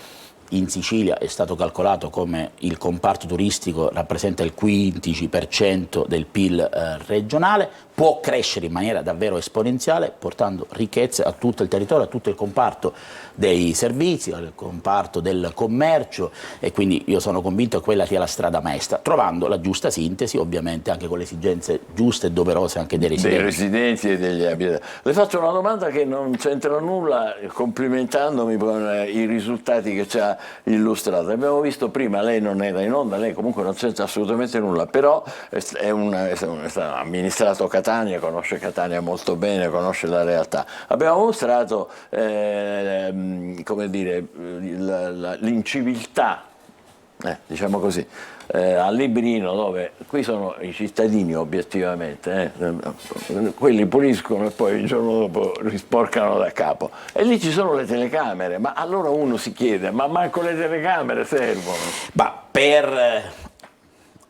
In Sicilia è stato calcolato come il comparto turistico rappresenta il 15% del PIL regionale, può crescere in maniera davvero esponenziale portando ricchezze a tutto il territorio, a tutto il comparto dei servizi, al comparto del commercio, e quindi io sono convinto che quella sia la strada maestra, trovando la giusta sintesi ovviamente anche con le esigenze giuste e doverose anche dei residenti. Dei residenti e degli abitanti. Le faccio una domanda che non c'entra nulla, complimentandomi con i risultati che ci ha illustrato. Abbiamo visto prima, lei non era in onda, lei comunque non c'entra assolutamente nulla, però ha amministrato Catania, conosce Catania molto bene, conosce la realtà. Abbiamo mostrato come dire, l'inciviltà, diciamo così, a Librino, dove qui sono i cittadini obiettivamente, quelli puliscono e poi il giorno dopo risporcano da capo, e lì ci sono le telecamere, ma allora uno si chiede, ma manco le telecamere servono? Ma per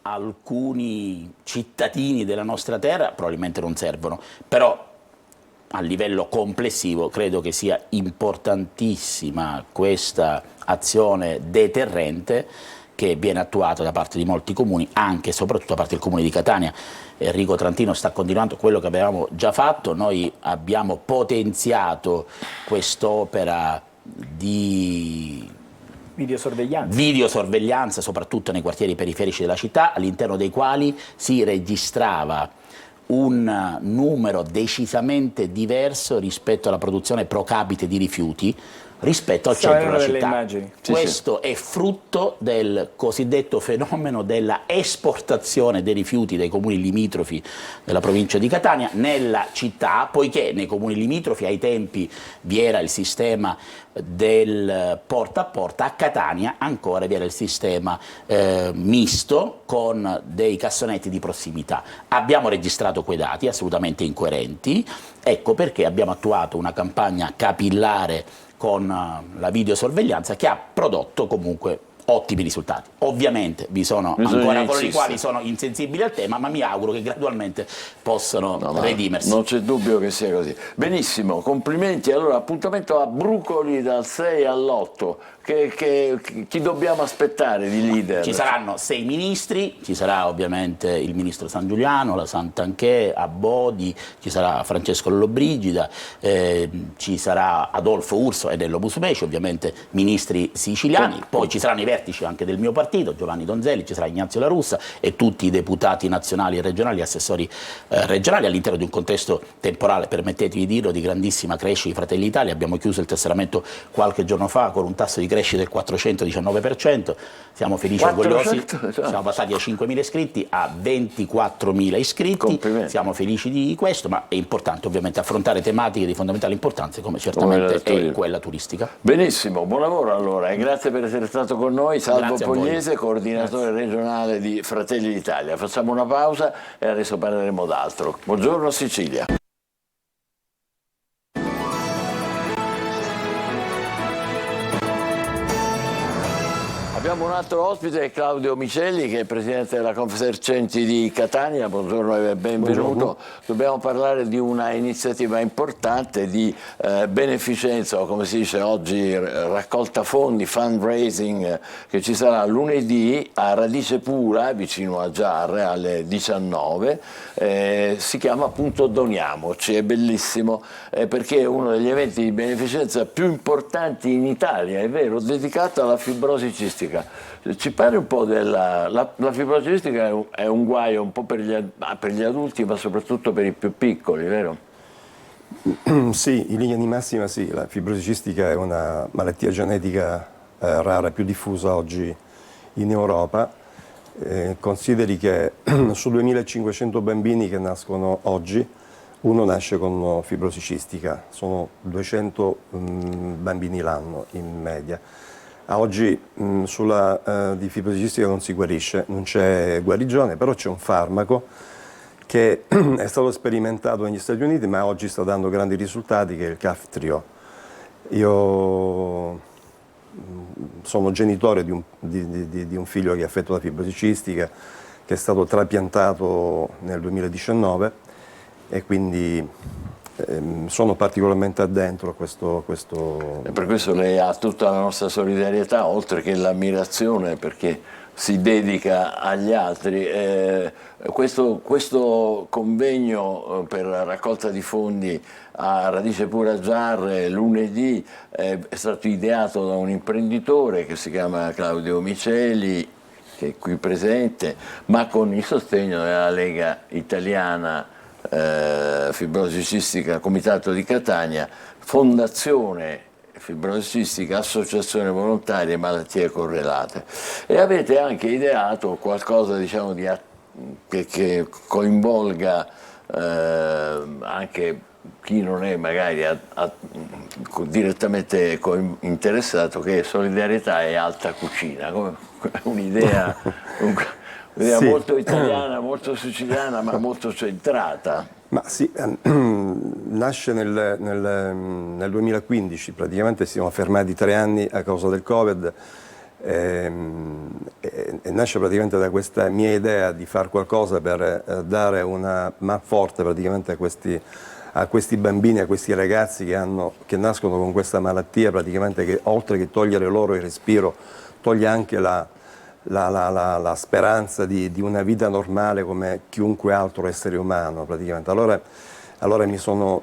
alcuni cittadini della nostra terra probabilmente non servono, però a livello complessivo credo che sia importantissima questa azione deterrente che viene attuata da parte di molti comuni, anche e soprattutto da parte del Comune di Catania. Enrico Trantino sta continuando quello che avevamo già fatto. Noi abbiamo potenziato quest'opera di videosorveglianza soprattutto nei quartieri periferici della città, all'interno dei quali si registrava un numero decisamente diverso rispetto alla produzione pro capite di rifiuti rispetto al centro della città. Questo è frutto del cosiddetto fenomeno della esportazione dei rifiuti dai comuni limitrofi della provincia di Catania nella città, poiché nei comuni limitrofi ai tempi vi era il sistema del porta a porta, a Catania ancora vi era il sistema misto con dei cassonetti di prossimità. Abbiamo registrato quei dati assolutamente incoerenti, ecco perché abbiamo attuato una campagna capillare con la videosorveglianza che ha prodotto comunque ottimi risultati. Ovviamente vi sono Bisogna ancora coloro i insistere. quali sono insensibili al tema, ma mi auguro che gradualmente possano redimersi. Non c'è dubbio che sia così. Benissimo, complimenti. Allora, appuntamento a Brucoli dal 6 all'8. Chi dobbiamo aspettare di leader? Ci saranno 6 ministri, ci sarà ovviamente il ministro San Giuliano, la Santanchè, Abbodi, ci sarà Francesco Lollobrigida, ci sarà Adolfo Urso e Nello Musumeci, ovviamente ministri siciliani, poi ci saranno i vertici anche del mio partito, Giovanni Donzelli, ci sarà Ignazio La Russa e tutti i deputati nazionali e regionali, assessori regionali all'interno di un contesto temporale, permettetemi di dirlo, di grandissima crescita di Fratelli d'Italia. Abbiamo chiuso il tesseramento qualche giorno fa con un tasso di crescita del 419%, siamo felici e orgogliosi, siamo passati da 5.000 iscritti a 24.000 iscritti, siamo felici di questo, ma è importante ovviamente affrontare tematiche di fondamentale importanza come certamente è quella turistica. Benissimo, buon lavoro allora e grazie per essere stato con noi. Salvo Grazie a voi. Pogliese, coordinatore regionale di Fratelli d'Italia. Facciamo una pausa e adesso parleremo d'altro. Buongiorno Sicilia. Abbiamo un altro ospite, Claudio Micelli, che è presidente della Confesercenti di Catania. Buongiorno e benvenuto. Buongiorno. Dobbiamo parlare di una iniziativa importante di beneficenza, o come si dice oggi, raccolta fondi, fundraising, che ci sarà lunedì a Radice Pura, vicino a Giarre, alle 19. Si chiama appunto Doniamoci, è bellissimo perché è uno degli eventi di beneficenza più importanti in Italia, è vero, dedicato alla fibrosi cistica. Ci parli un po' la fibrosi cistica è un guaio un po' per gli adulti, ma soprattutto per i più piccoli, vero? Sì, in linea di massima sì, la fibrosi cistica è una malattia genetica rara, più diffusa oggi in Europa. Consideri che su 2.500 bambini che nascono oggi, uno nasce con fibrosi cistica, sono 200 bambini l'anno in media. A oggi di fibrosi cistica non si guarisce, non c'è guarigione, però c'è un farmaco che è stato sperimentato negli Stati Uniti ma oggi sta dando grandi risultati, che è il Kaftrio. Io sono genitore di un figlio che è affetto da fibrosi cistica, che è stato trapiantato nel 2019 e quindi sono particolarmente addentro a questo. E per questo lei ha tutta la nostra solidarietà, oltre che l'ammirazione, perché si dedica agli altri. Questo convegno per la raccolta di fondi a Radice Pura Giarre lunedì è stato ideato da un imprenditore che si chiama Claudio Micelli, che è qui presente, ma con il sostegno della Lega Italiana Fibrosi Cistica, Comitato di Catania, Fondazione Fibrosi Cistica, Associazione Volontaria e Malattie Correlate. E avete anche ideato qualcosa, diciamo, che coinvolga anche chi non è magari direttamente interessato, che è solidarietà e alta cucina. Un'idea Sì. molto italiana, molto siciliana, ma molto centrata. Ma sì, nasce nel 2015, praticamente siamo fermati 3 anni a causa del Covid, e nasce praticamente da questa mia idea di fare qualcosa per dare una mano forte praticamente a questi bambini, a questi ragazzi che nascono con questa malattia, praticamente, che oltre che togliere loro il respiro, toglie anche la speranza di una vita normale come chiunque altro essere umano, praticamente. Allora mi sono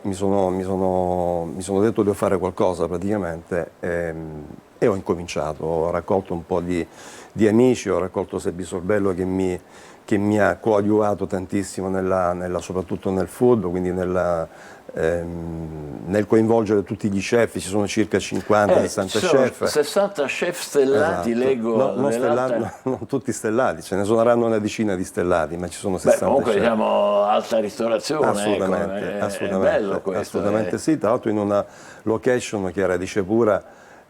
detto di fare qualcosa, praticamente, e ho incominciato. Ho raccolto un po' di amici, ho raccolto Sebbi Sorbello che mi ha coadiuvato tantissimo soprattutto nel food, quindi nel coinvolgere tutti gli chef. Ci sono circa 50-60 chef. 60 chef stellati, esatto. Leggo. Non tutti stellati, ce ne saranno una decina di stellati, ma ci sono 60 comunque chef. Diciamo alta ristorazione. Assolutamente, è bello questo. Assolutamente sì, tra l'altro in una location che era Radice Pura,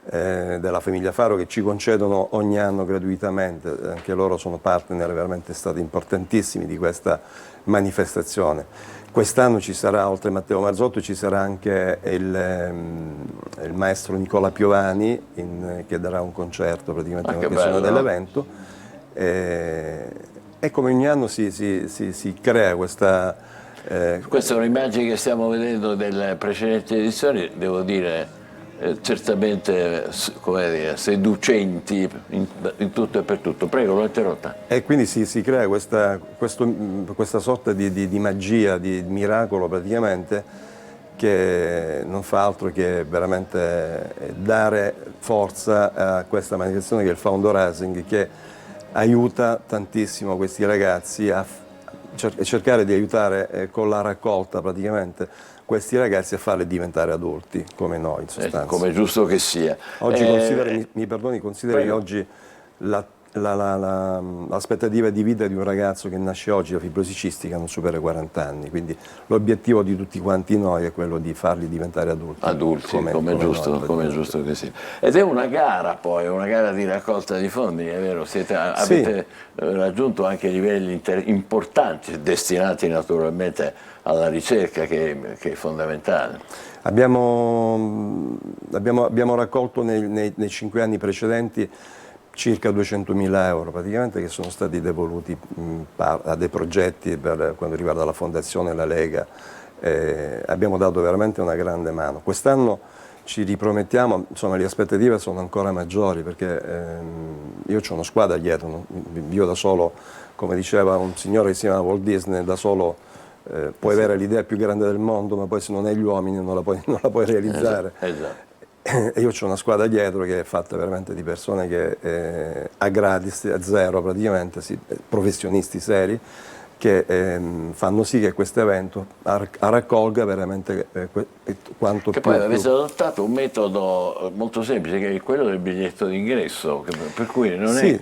della famiglia Faro, che ci concedono ogni anno gratuitamente, anche loro sono partner veramente stati importantissimi di questa manifestazione. Quest'anno ci sarà, oltre a Matteo Marzotto, ci sarà anche il maestro Nicola Piovani che darà un concerto praticamente in occasione dell'evento, e come ogni anno si crea questa... Questa è un'immagine che stiamo vedendo delle precedenti edizioni, devo dire certamente, come dire, seducenti in tutto e per tutto. Prego, l'ho interrotta. E quindi si crea questa sorta di magia, di miracolo praticamente, che non fa altro che veramente dare forza a questa manifestazione che è il Fundraising, che aiuta tantissimo questi ragazzi a cercare di aiutare con la raccolta praticamente questi ragazzi a farli diventare adulti come noi in sostanza. Come è giusto che sia. Oggi consideri che oggi l'aspettativa di vita di un ragazzo che nasce oggi da fibrosi cistica non supera i 40 anni, quindi l'obiettivo di tutti quanti noi è quello di farli diventare adulti. Come è giusto che sia. Ed è una gara poi, una gara di raccolta di fondi, è vero? Avete raggiunto anche livelli importanti, destinati naturalmente alla ricerca, che è fondamentale. Abbiamo raccolto nei 5 anni precedenti circa 200.000 euro praticamente, che sono stati devoluti a dei progetti per quanto riguarda la Fondazione e la Lega. Abbiamo dato veramente una grande mano. Quest'anno ci ripromettiamo, insomma le aspettative sono ancora maggiori, perché io ho una squadra dietro, io da solo, come diceva un signore che si chiama Walt Disney, da solo puoi avere l'idea più grande del mondo, ma poi se non hai gli uomini non la puoi realizzare. Esatto. E io ho una squadra dietro che è fatta veramente di persone che a gratis, a zero praticamente, professionisti seri, che fanno sì che questo evento raccolga veramente quanto che più... Poi avete adottato un metodo molto semplice, che è quello del biglietto d'ingresso, per cui non è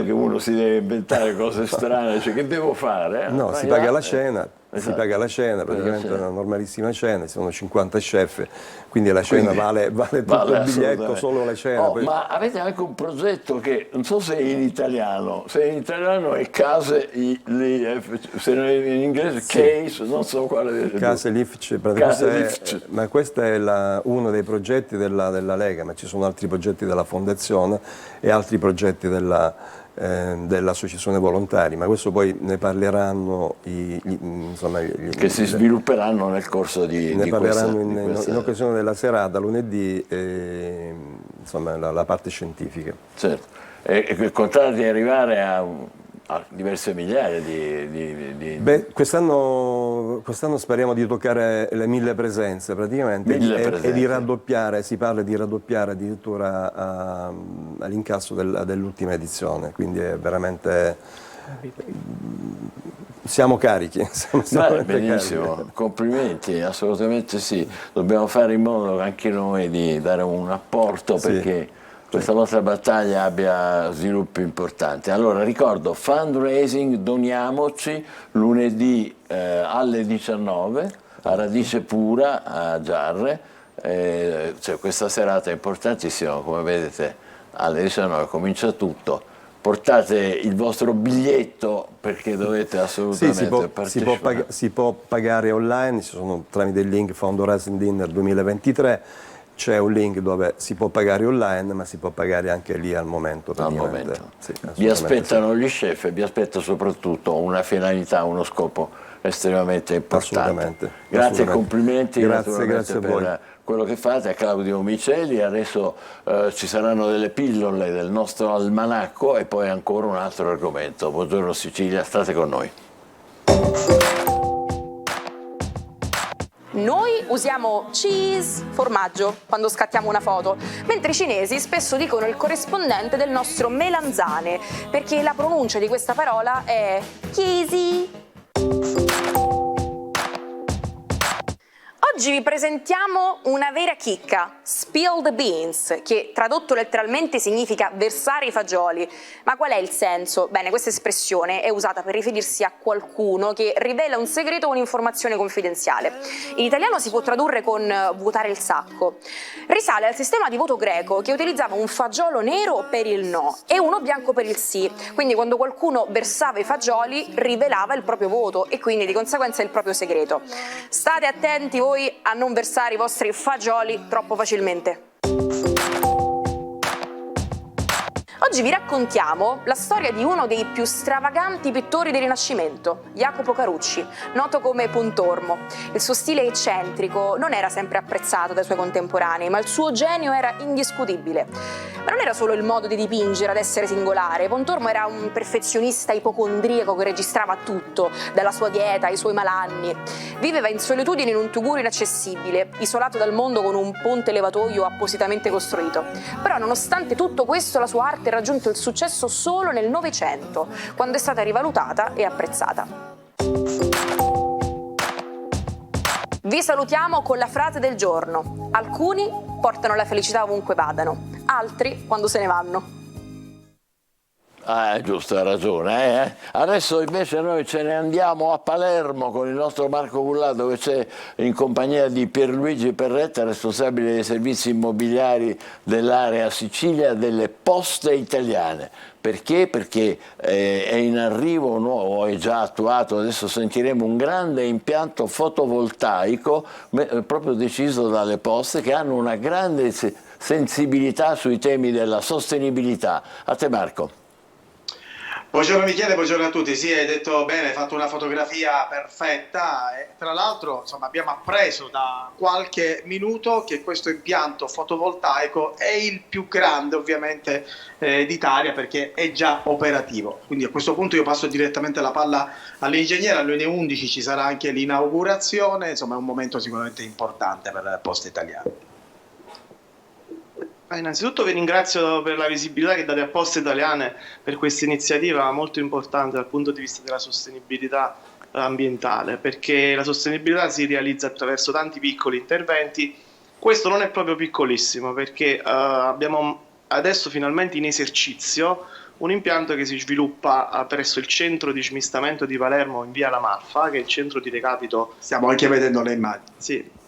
che uno si deve inventare cose strane, cioè che devo fare? No, si paga la cena. Esatto. Si paga la cena, praticamente una normalissima cena, ci sono 50 chef, quindi la cena vale tutto il biglietto, solo la cena. Ma avete anche un progetto che non so se è in italiano, è case, se non è in inglese case, non so quale. Case Lifce, ma questo è uno dei progetti della Lega, ma ci sono altri progetti della Fondazione e altri progetti dell'associazione volontari, ma questo poi ne parleranno che si svilupperanno nel corso di parleranno in occasione della serata lunedì, insomma la parte scientifica. Certo, e contate di arrivare a diverse migliaia di... Beh, quest'anno speriamo di toccare le 1000 presenze praticamente, e di raddoppiare, si parla di raddoppiare addirittura all'incasso dell'ultima edizione, quindi è veramente... Siamo carichi. Benissimo, carichi. Complimenti, assolutamente sì. Dobbiamo fare in modo anche noi di dare un apporto perché questa vostra battaglia abbia sviluppi importanti. Allora ricordo, fundraising, doniamoci, lunedì alle 19 a Radice Pura a Giarre. Questa serata è importantissima, come vedete alle 19 comincia tutto. Portate il vostro biglietto perché dovete assolutamente partecipare. Si può pagare online, ci sono tramite il link Fundraising Dinner 2023, c'è un link dove si può pagare online, ma si può pagare anche lì al momento. Sì, vi aspettano gli chef e vi aspetta soprattutto una finalità, uno scopo estremamente importante. Grazie e complimenti. Grazie a voi. Per quello che fate, a Claudio Micelli. Adesso ci saranno delle pillole del nostro almanacco e poi ancora un altro argomento. Buongiorno Sicilia, state con noi. Noi usiamo cheese, formaggio, quando scattiamo una foto, mentre i cinesi spesso dicono il corrispondente del nostro melanzane, perché la pronuncia di questa parola è cheesy. Oggi vi presentiamo una vera chicca, spill the beans, che tradotto letteralmente significa versare i fagioli. Ma qual è il senso? Bene, questa espressione è usata per riferirsi a qualcuno che rivela un segreto o un'informazione confidenziale. In italiano si può tradurre con vuotare il sacco. Risale al sistema di voto greco che utilizzava un fagiolo nero per il no e uno bianco per il sì. Quindi quando qualcuno versava i fagioli rivelava il proprio voto e quindi di conseguenza il proprio segreto. State attenti voi a non versare i vostri fagioli troppo facilmente. Oggi vi raccontiamo la storia di uno dei più stravaganti pittori del Rinascimento, Jacopo Carucci, noto come Pontormo. Il suo stile eccentrico non era sempre apprezzato dai suoi contemporanei, ma il suo genio era indiscutibile. Ma non era solo il modo di dipingere ad essere singolare, Pontormo era un perfezionista ipocondriaco che registrava tutto, dalla sua dieta ai suoi malanni. Viveva in solitudine in un Tugurio inaccessibile, isolato dal mondo con un ponte levatoio appositamente costruito. Però nonostante tutto questo la sua arte ha raggiunto il successo solo nel Novecento, quando è stata rivalutata e apprezzata. Vi salutiamo con la frase del giorno. Alcuni portano la felicità ovunque vadano, altri quando se ne vanno. Giusto, hai ragione. Adesso invece noi ce ne andiamo a Palermo con il nostro Marco Cullà, dove c'è in compagnia di Pierluigi Perretta, responsabile dei servizi immobiliari dell'area Sicilia delle Poste Italiane. Perché? Perché è in arrivo nuovo, è già attuato, adesso sentiremo un grande impianto fotovoltaico proprio deciso dalle Poste, che hanno una grande sensibilità sui temi della sostenibilità. A te Marco. Buongiorno Michele, buongiorno a tutti. Sì, hai detto bene, hai fatto una fotografia perfetta e tra l'altro abbiamo appreso da qualche minuto che questo impianto fotovoltaico è il più grande ovviamente d'Italia, perché è già operativo. Quindi a questo punto io passo direttamente la palla all'ingegnere, alle 11 ci sarà anche l'inaugurazione, insomma è un momento sicuramente importante per le Poste Italiane. Innanzitutto vi ringrazio per la visibilità che date a Poste Italiane per questa iniziativa molto importante dal punto di vista della sostenibilità ambientale, perché la sostenibilità si realizza attraverso tanti piccoli interventi. Questo non è proprio piccolissimo, perché abbiamo adesso finalmente in esercizio un impianto che si sviluppa presso il centro di smistamento di Palermo in via La Malfa, che è il centro di recapito. Stiamo anche vedendo le immagini. Sì.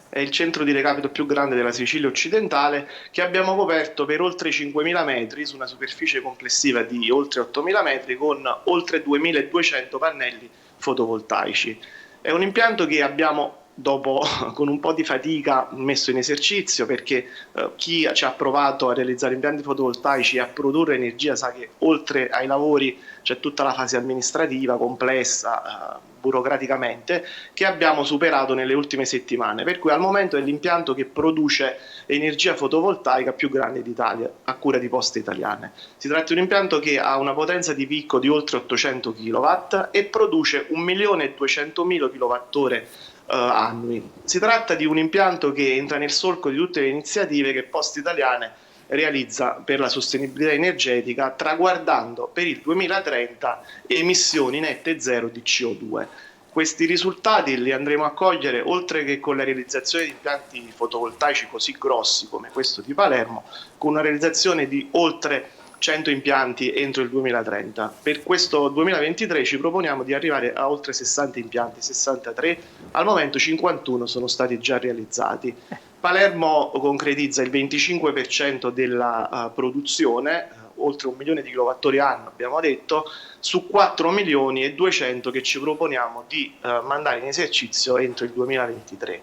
È il centro di recapito più grande della Sicilia occidentale, che abbiamo coperto per oltre 5.000 metri su una superficie complessiva di oltre 8.000 metri con oltre 2.200 pannelli fotovoltaici. È un impianto che abbiamo dopo con un po' di fatica messo in esercizio, perché chi ci ha provato a realizzare impianti fotovoltaici e a produrre energia sa che oltre ai lavori c'è tutta la fase amministrativa complessa burocraticamente, che abbiamo superato nelle ultime settimane, per cui al momento è l'impianto che produce energia fotovoltaica più grande d'Italia a cura di Poste Italiane. Si tratta di un impianto che ha una potenza di picco di oltre 800 kW e produce 1.200.000 kWh annui. Si tratta di un impianto che entra nel solco di tutte le iniziative che Poste Italiane realizza per la sostenibilità energetica, traguardando per il 2030 emissioni nette zero di CO2. Questi risultati li andremo a cogliere, oltre che con la realizzazione di impianti fotovoltaici così grossi come questo di Palermo, con una realizzazione di oltre 100 impianti entro il 2030. Per questo 2023 ci proponiamo di arrivare a oltre 60 impianti, 63, al momento 51 sono stati già realizzati. Palermo concretizza il 25% della produzione, oltre 1 milione di kilowattori anno abbiamo detto, su 4.200.000 che ci proponiamo di mandare in esercizio entro il 2023.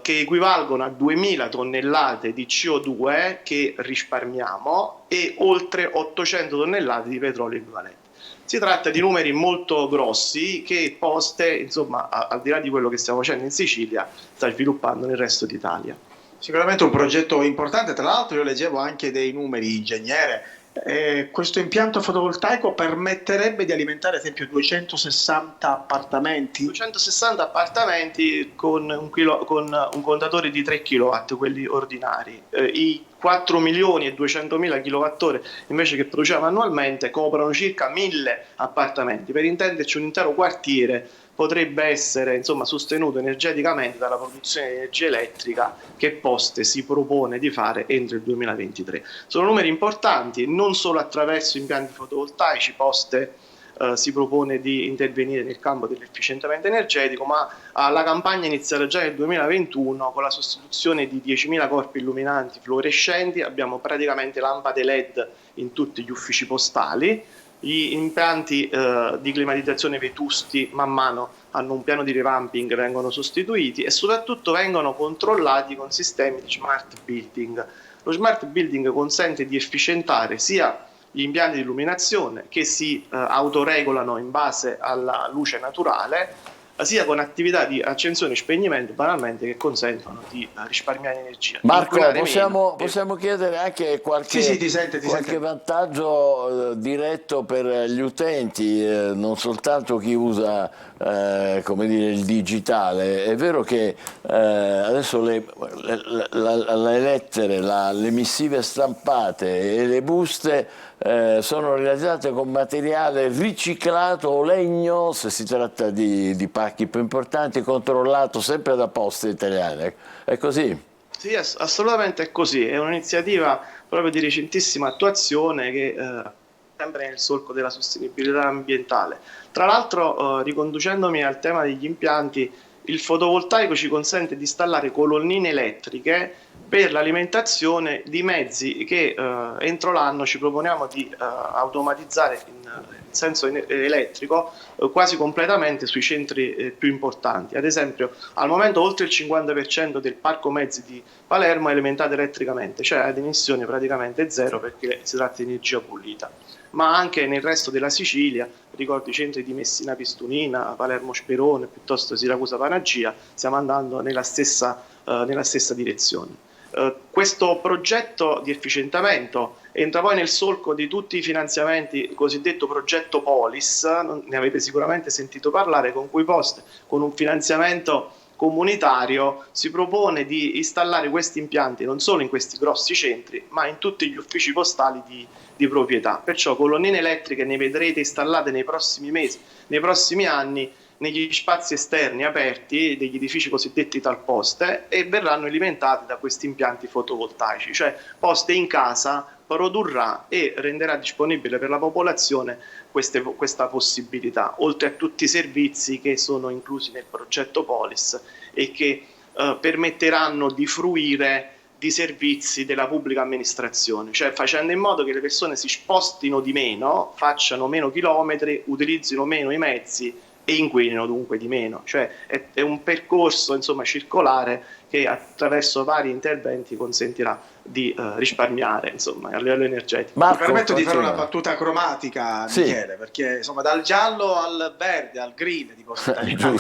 Che equivalgono a 2.000 tonnellate di CO2 che risparmiamo e oltre 800 tonnellate di petrolio equivalente. Si tratta di numeri molto grossi che Poste, insomma, al di là di quello che stiamo facendo in Sicilia, sta sviluppando nel resto d'Italia. Sicuramente un progetto importante, tra l'altro io leggevo anche dei numeri, ingegnere. Questo impianto fotovoltaico permetterebbe di alimentare ad esempio 260 appartamenti? 260 appartamenti con un contatore di 3 kW, quelli ordinari. I 4.200.000 kWh invece che produciamo annualmente coprono circa 1.000 appartamenti, per intenderci un intero quartiere potrebbe essere insomma sostenuto energeticamente dalla produzione di energia elettrica che Poste si propone di fare entro il 2023. Sono numeri importanti, non solo attraverso impianti fotovoltaici. Poste si propone di intervenire nel campo dell'efficientamento energetico, ma la campagna è iniziata già nel 2021 con la sostituzione di 10.000 corpi illuminanti fluorescenti. Abbiamo praticamente lampade LED in tutti gli uffici postali. Gli impianti di climatizzazione vetusti man mano hanno un piano di revamping, vengono sostituiti e soprattutto vengono controllati con sistemi di smart building. Lo smart building consente di efficientare sia gli impianti di illuminazione che si autoregolano in base alla luce naturale, sia con attività di accensione e spegnimento banalmente che consentono di risparmiare energia. Marco, possiamo chiedere anche qualche vantaggio diretto per gli utenti, non soltanto chi usa come dire, il digitale. È vero che adesso le lettere, le missive stampate e le buste sono realizzate con materiale riciclato o legno, se si tratta di pacchi più importanti, controllato sempre da Poste Italiane. È così? Sì, assolutamente è così. È un'iniziativa proprio di recentissima attuazione che sempre nel solco della sostenibilità ambientale. Tra l'altro, riconducendomi al tema degli impianti, il fotovoltaico ci consente di installare colonnine elettriche per l'alimentazione di mezzi che entro l'anno ci proponiamo di automatizzare in senso elettrico quasi completamente sui centri più importanti. Ad esempio, al momento oltre il 50% del parco mezzi di Palermo è alimentato elettricamente, cioè ad emissione praticamente zero perché si tratta di energia pulita. Ma anche nel resto della Sicilia, ricordo i centri di Messina Pistunina, Palermo Sperone, piuttosto Siracusa Panagia, stiamo andando nella stessa direzione. Questo progetto di efficientamento entra poi nel solco di tutti i finanziamenti, il cosiddetto progetto Polis, ne avete sicuramente sentito parlare, con cui Poste, con un finanziamento comunitario, si propone di installare questi impianti non solo in questi grossi centri, ma in tutti gli uffici postali di proprietà. Perciò colonnine elettriche ne vedrete installate nei prossimi mesi, nei prossimi anni, negli spazi esterni aperti degli edifici cosiddetti talposte, e verranno alimentate da questi impianti fotovoltaici, cioè Poste in casa produrrà e renderà disponibile per la popolazione questa possibilità, oltre a tutti i servizi che sono inclusi nel progetto Polis e che permetteranno di fruire di servizi della pubblica amministrazione, cioè facendo in modo che le persone si spostino di meno, facciano meno chilometri, utilizzino meno i mezzi e inquinino dunque di meno. Cioè è un percorso insomma circolare che attraverso vari interventi consentirà di risparmiare insomma a livello energetico. Mi permetto di fare una battuta cromatica, Michele, perché insomma dal giallo al verde al green di Poste Italiane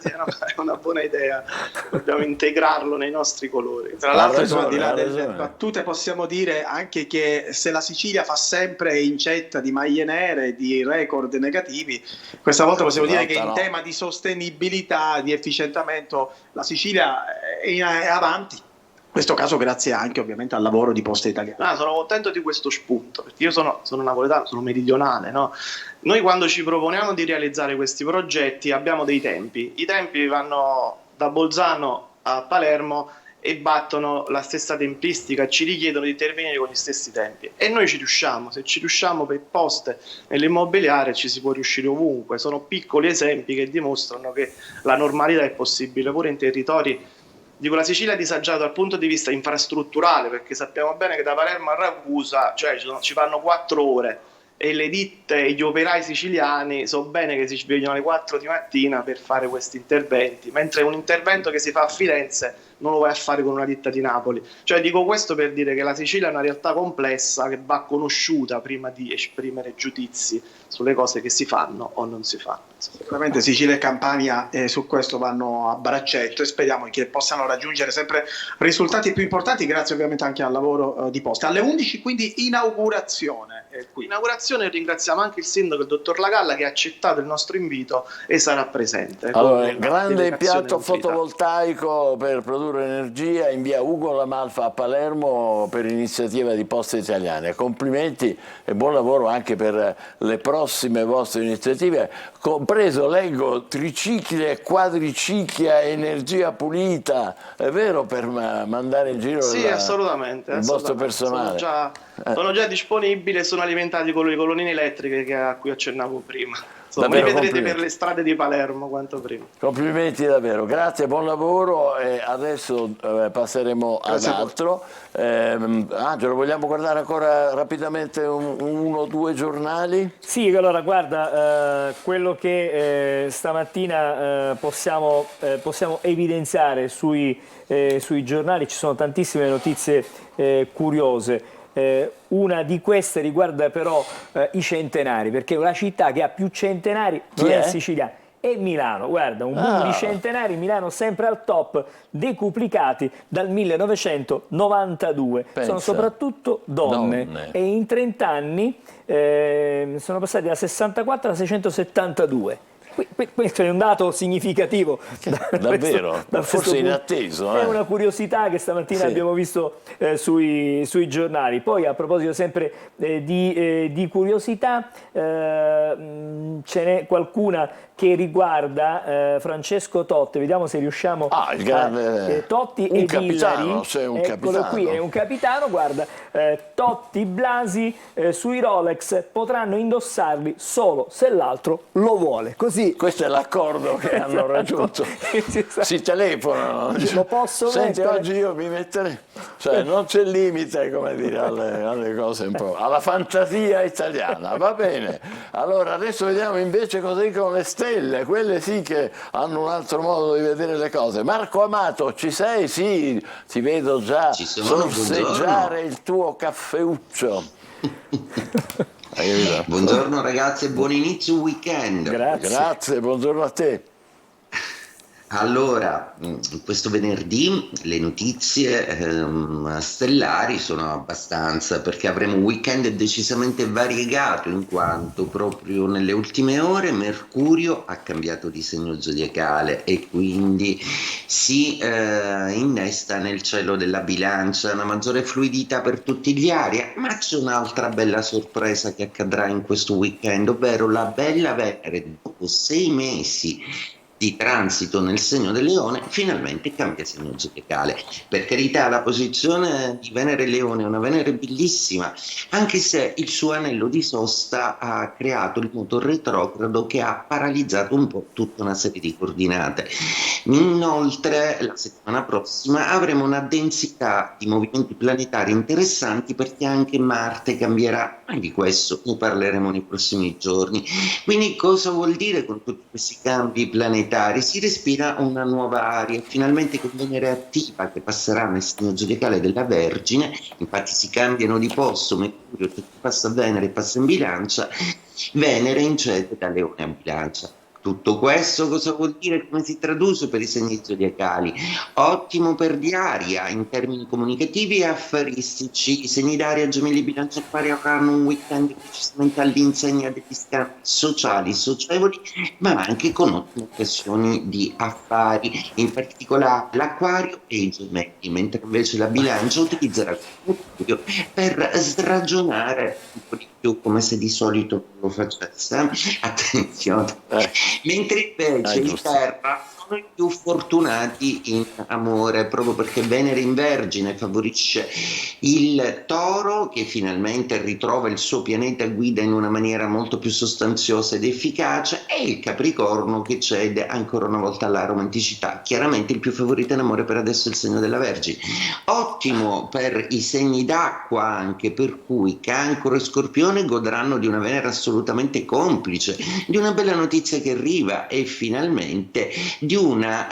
è una buona idea, dobbiamo integrarlo nei nostri colori. Tra l'altro insomma, al di là delle battute possiamo dire anche che se la Sicilia fa sempre incetta di maglie nere, di record negativi, questa volta possiamo dire che in tema di sostenibilità, di efficientamento, la Sicilia è avanti. In questo caso grazie anche ovviamente al lavoro di Poste Italiane. Sono contento di questo spunto, perché io sono napoletano, sono meridionale, no? Noi quando ci proponiamo di realizzare questi progetti abbiamo dei tempi. I tempi vanno da Bolzano a Palermo e battono la stessa tempistica, ci richiedono di intervenire con gli stessi tempi. E noi ci riusciamo, se ci riusciamo per Poste nell'immobiliare ci si può riuscire ovunque. Sono piccoli esempi che dimostrano che la normalità è possibile pure in territori. Dico, la Sicilia è disagiata dal punto di vista infrastrutturale, perché sappiamo bene che da Palermo a Ragusa ci fanno 4 ore e le ditte e gli operai siciliani so bene che si svegliano alle 4 di mattina per fare questi interventi, mentre un intervento che si fa a Firenze non lo vai a fare con una ditta di Napoli. Cioè dico questo per dire che la Sicilia è una realtà complessa che va conosciuta prima di esprimere giudizi sulle cose che si fanno o non si fanno. Sicuramente Sicilia e Campania su questo vanno a braccetto e speriamo che possano raggiungere sempre risultati più importanti, grazie ovviamente anche al lavoro di Poste. Alle 11 quindi inaugurazione cui inaugurazione. Ringraziamo anche il sindaco, il dottor Lagalla, che ha accettato il nostro invito e sarà presente. Allora, grande impianto fotovoltaico per produrre energia in via Ugo La Malfa a Palermo per iniziativa di Poste Italiane. Complimenti e buon lavoro anche per le prossime vostre iniziative, compreso, leggo, tricicli e quadricicli a energia pulita, è vero, per mandare in giro assolutamente, il vostro personale. Sono già disponibili e sono alimentati con le colonnine elettriche a cui accennavo prima. Insomma, Davvero, li vedrete per le strade di Palermo quanto prima. Complimenti davvero, grazie, buon lavoro e adesso passeremo ad altro. Angelo, vogliamo guardare ancora rapidamente uno o due giornali? Sì, allora guarda, quello che stamattina possiamo evidenziare sui giornali, ci sono tantissime notizie curiose. Una di queste riguarda però i centenari, perché una città che ha più centenari non è siciliana, è Milano. Guarda, un boom di centenari, Milano sempre al top, decuplicati dal 1992. Sono soprattutto donne. E in 30 anni sono passati da 64 a 672. Questo è un dato significativo. Davvero? Forse inatteso. È una curiosità che stamattina abbiamo visto sui giornali. Poi a proposito sempre di curiosità, ce n'è qualcuna che riguarda Francesco Totti. Vediamo se riusciamo il grande Totti un e capitano, c'è un Eccolo capitano. qui, è un capitano, guarda, Totti, Blasi sui Rolex potranno indossarli solo se l'altro lo vuole. Così. Questo è l'accordo che hanno raggiunto. Si telefonano. Lo posso Senti, mettere? oggi io mi metterei. Cioè, non c'è limite, come dire, alle cose un po'. Alla fantasia italiana, va bene. Allora, adesso vediamo invece cosa dicono le stelle, quelle sì che hanno un altro modo di vedere le cose. Marco Amato, ci sei? Sì, ti vedo già sorseggiare il tuo caffeuccio. Buongiorno ragazzi e buon inizio weekend. Grazie, buongiorno a te. Allora, questo venerdì le notizie stellari sono abbastanza, perché avremo un weekend decisamente variegato, in quanto proprio nelle ultime ore Mercurio ha cambiato di segno zodiacale e quindi si innesta nel cielo della Bilancia, una maggiore fluidità per tutti gli aria, ma c'è un'altra bella sorpresa che accadrà in questo weekend, ovvero la bella Venere, dopo 6 mesi di transito nel segno del Leone, finalmente cambia segno zodiacale. Per carità, la posizione di Venere Leone è una Venere bellissima, anche se il suo anello di sosta ha creato il moto retrogrado che ha paralizzato un po' tutta una serie di coordinate. Inoltre, la settimana prossima avremo una densità di movimenti planetari interessanti, perché anche Marte cambierà, ma di questo ne parleremo nei prossimi giorni. Quindi cosa vuol dire con tutti questi cambi planetari? Si respira una nuova aria, finalmente con Venere attiva che passerà nel segno zodiacale della Vergine, infatti si cambiano di posto, Mercurio passa a Venere e passa in Bilancia, Venere incede da Leone a Bilancia. Tutto questo cosa vuol dire? Come si traduce per i segni zodiacali? Ottimo per Diaria in termini comunicativi e affaristici. I segni d'aria, Gemelli, Bilancia e Acquario avranno un weekend precisamente all'insegna degli scambi sociali, socievoli, ma anche con ottime occasioni di affari, in particolare l'Acquario e i Gemelli, mentre invece la Bilancia utilizzerà il Mercurio per sragionare un po' di più, come se di solito non lo facesse. Attenzione. Mentre invece i Terra sono i più fortunati in amore, proprio perché Venere in Vergine favorisce il Toro, che finalmente ritrova il suo pianeta guida in una maniera molto più sostanziosa ed efficace, e il Capricorno che cede ancora una volta alla romanticità. Chiaramente il più favorito in amore per adesso è il segno della Vergine. Ottimo per i segni d'acqua anche, per cui Cancro e Scorpione godranno di una Venere assolutamente complice, di una bella notizia che arriva e finalmente di una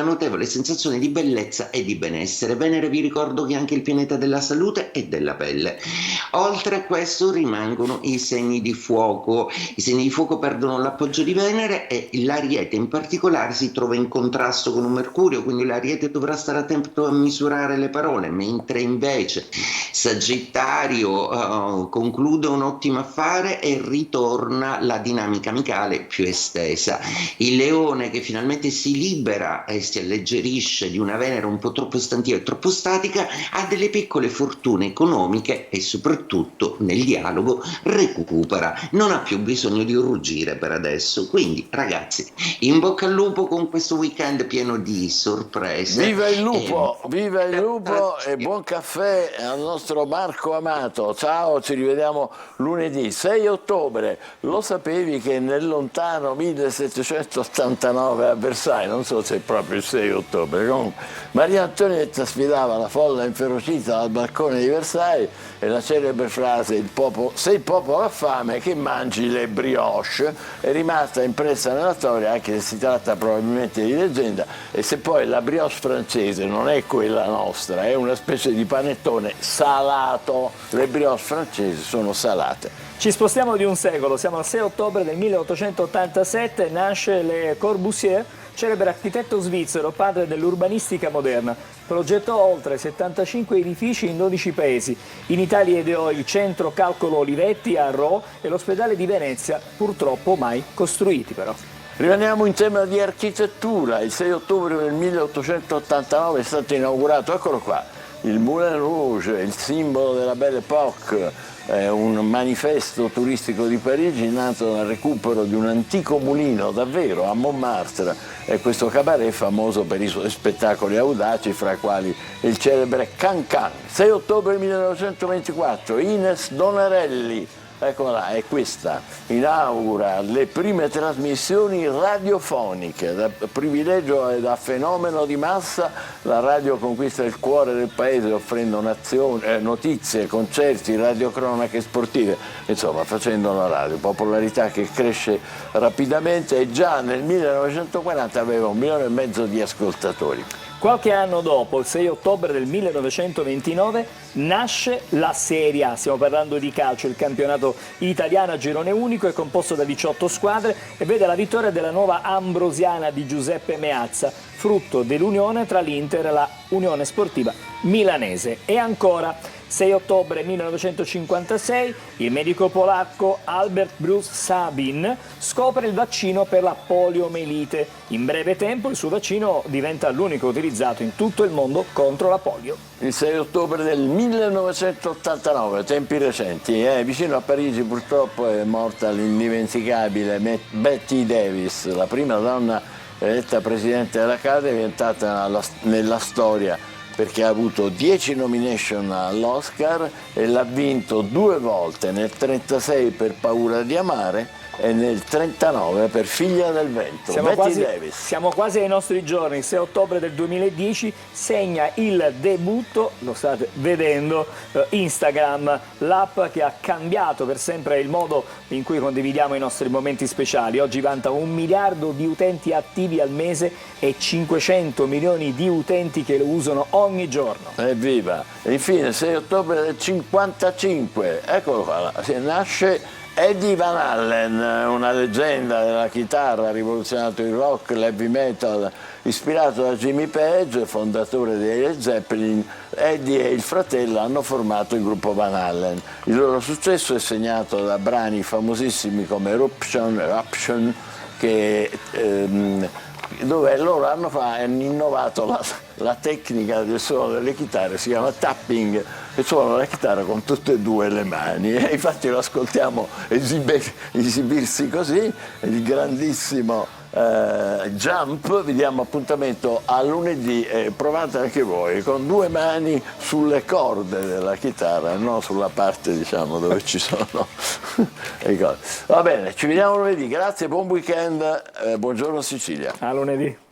notevole sensazione di bellezza e di benessere. Venere, vi ricordo che è anche il pianeta della salute e della pelle. Oltre a questo rimangono i segni di fuoco. I segni di fuoco perdono l'appoggio di Venere e l'Ariete in particolare si trova in contrasto con un Mercurio, quindi l'Ariete dovrà stare attento a misurare le parole, mentre invece Sagittario conclude un ottimo affare e ritorna la dinamica amicale più estesa. Il Leone, che finalmente si libera e si alleggerisce di una Venere un po' troppo stantia e troppo statica, ha delle piccole fortune economiche e soprattutto nel dialogo recupera, non ha più bisogno di ruggire per adesso. Quindi ragazzi, in bocca al lupo con questo weekend pieno di sorprese. Viva il lupo, viva il lupo e buon caffè al nostro Marco Amato. Ciao, ci rivediamo lunedì 6 ottobre. Lo sapevi che nel lontano 1789 a Versailles, non so se è proprio il 6 ottobre, comunque, Maria Antonietta sfidava la folla inferocita al balcone di Versailles e la celebre frase se il popolo ha fame che mangi le brioche è rimasta impressa nella storia, anche se si tratta probabilmente di leggenda, e se poi la brioche francese non è quella nostra, è una specie di panettone salato, le brioche francesi sono salate. Ci spostiamo di un secolo, siamo al 6 ottobre del 1887, nasce Le Corbusier, celebre architetto svizzero, padre dell'urbanistica moderna. Progettò oltre 75 edifici in 12 paesi. In Italia ideò il centro calcolo Olivetti a Rho e l'ospedale di Venezia, purtroppo mai costruiti però. Rimaniamo in tema di architettura. Il 6 ottobre del 1889 è stato inaugurato, eccolo qua, il Moulin Rouge, il simbolo della Belle Époque. È un manifesto turistico di Parigi nato dal recupero di un antico mulino, davvero, a Montmartre. E questo cabaret famoso per i suoi spettacoli audaci, fra i quali il celebre Can-Can. 6 ottobre 1924, Ines Donarelli, eccola, è questa, inaugura le prime trasmissioni radiofoniche. Da privilegio e da fenomeno di massa, la radio conquista il cuore del paese offrendo notizie, concerti, radiocronache sportive, insomma facendo la radio, popolarità che cresce rapidamente e già nel 1940 aveva 1,5 milioni di ascoltatori. Qualche anno dopo, il 6 ottobre del 1929, nasce la Serie A. Stiamo parlando di calcio, il campionato italiano a girone unico è composto da 18 squadre e vede la vittoria della nuova Ambrosiana di Giuseppe Meazza, frutto dell'unione tra l'Inter e la Unione Sportiva Milanese. E ancora, 6 ottobre 1956, il medico polacco Albert Bruce Sabin scopre il vaccino per la poliomelite. In breve tempo il suo vaccino diventa l'unico utilizzato in tutto il mondo contro la polio. Il 6 ottobre del 1989, tempi recenti, vicino a Parigi purtroppo è morta l'indimenticabile Betty Davis, la prima donna eletta presidente dell'Academy, è entrata nella storia perché ha avuto 10 nomination all'Oscar e l'ha vinto 2 volte, nel 1936 per Paura di amare e nel 1939 per Figlia del vento. Davis. Siamo quasi ai nostri giorni. Il 6 ottobre del 2010 segna il debutto, lo state vedendo, Instagram, l'app che ha cambiato per sempre il modo in cui condividiamo i nostri momenti speciali. Oggi vanta 1 miliardo di utenti attivi al mese e 500 milioni di utenti che lo usano ogni giorno. Evviva! E infine, 6 ottobre del 55, eccolo qua, nasce Eddie Van Halen, una leggenda della chitarra, ha rivoluzionato il rock, l'heavy metal, ispirato da Jimmy Page, fondatore dei Led Zeppelin. Eddie e il fratello hanno formato il gruppo Van Halen. Il loro successo è segnato da brani famosissimi come Eruption, dove loro hanno innovato la tecnica del suono delle chitarre, si chiama tapping, e suona la chitarra con tutte e 2 le mani, e infatti lo ascoltiamo esibirsi così, il grandissimo Jump. Vi diamo appuntamento a lunedì, provate anche voi con 2 mani sulle corde della chitarra, non sulla parte, diciamo, dove ci sono le corde. Va bene, ci vediamo lunedì, grazie, buon weekend, buongiorno Sicilia. A lunedì.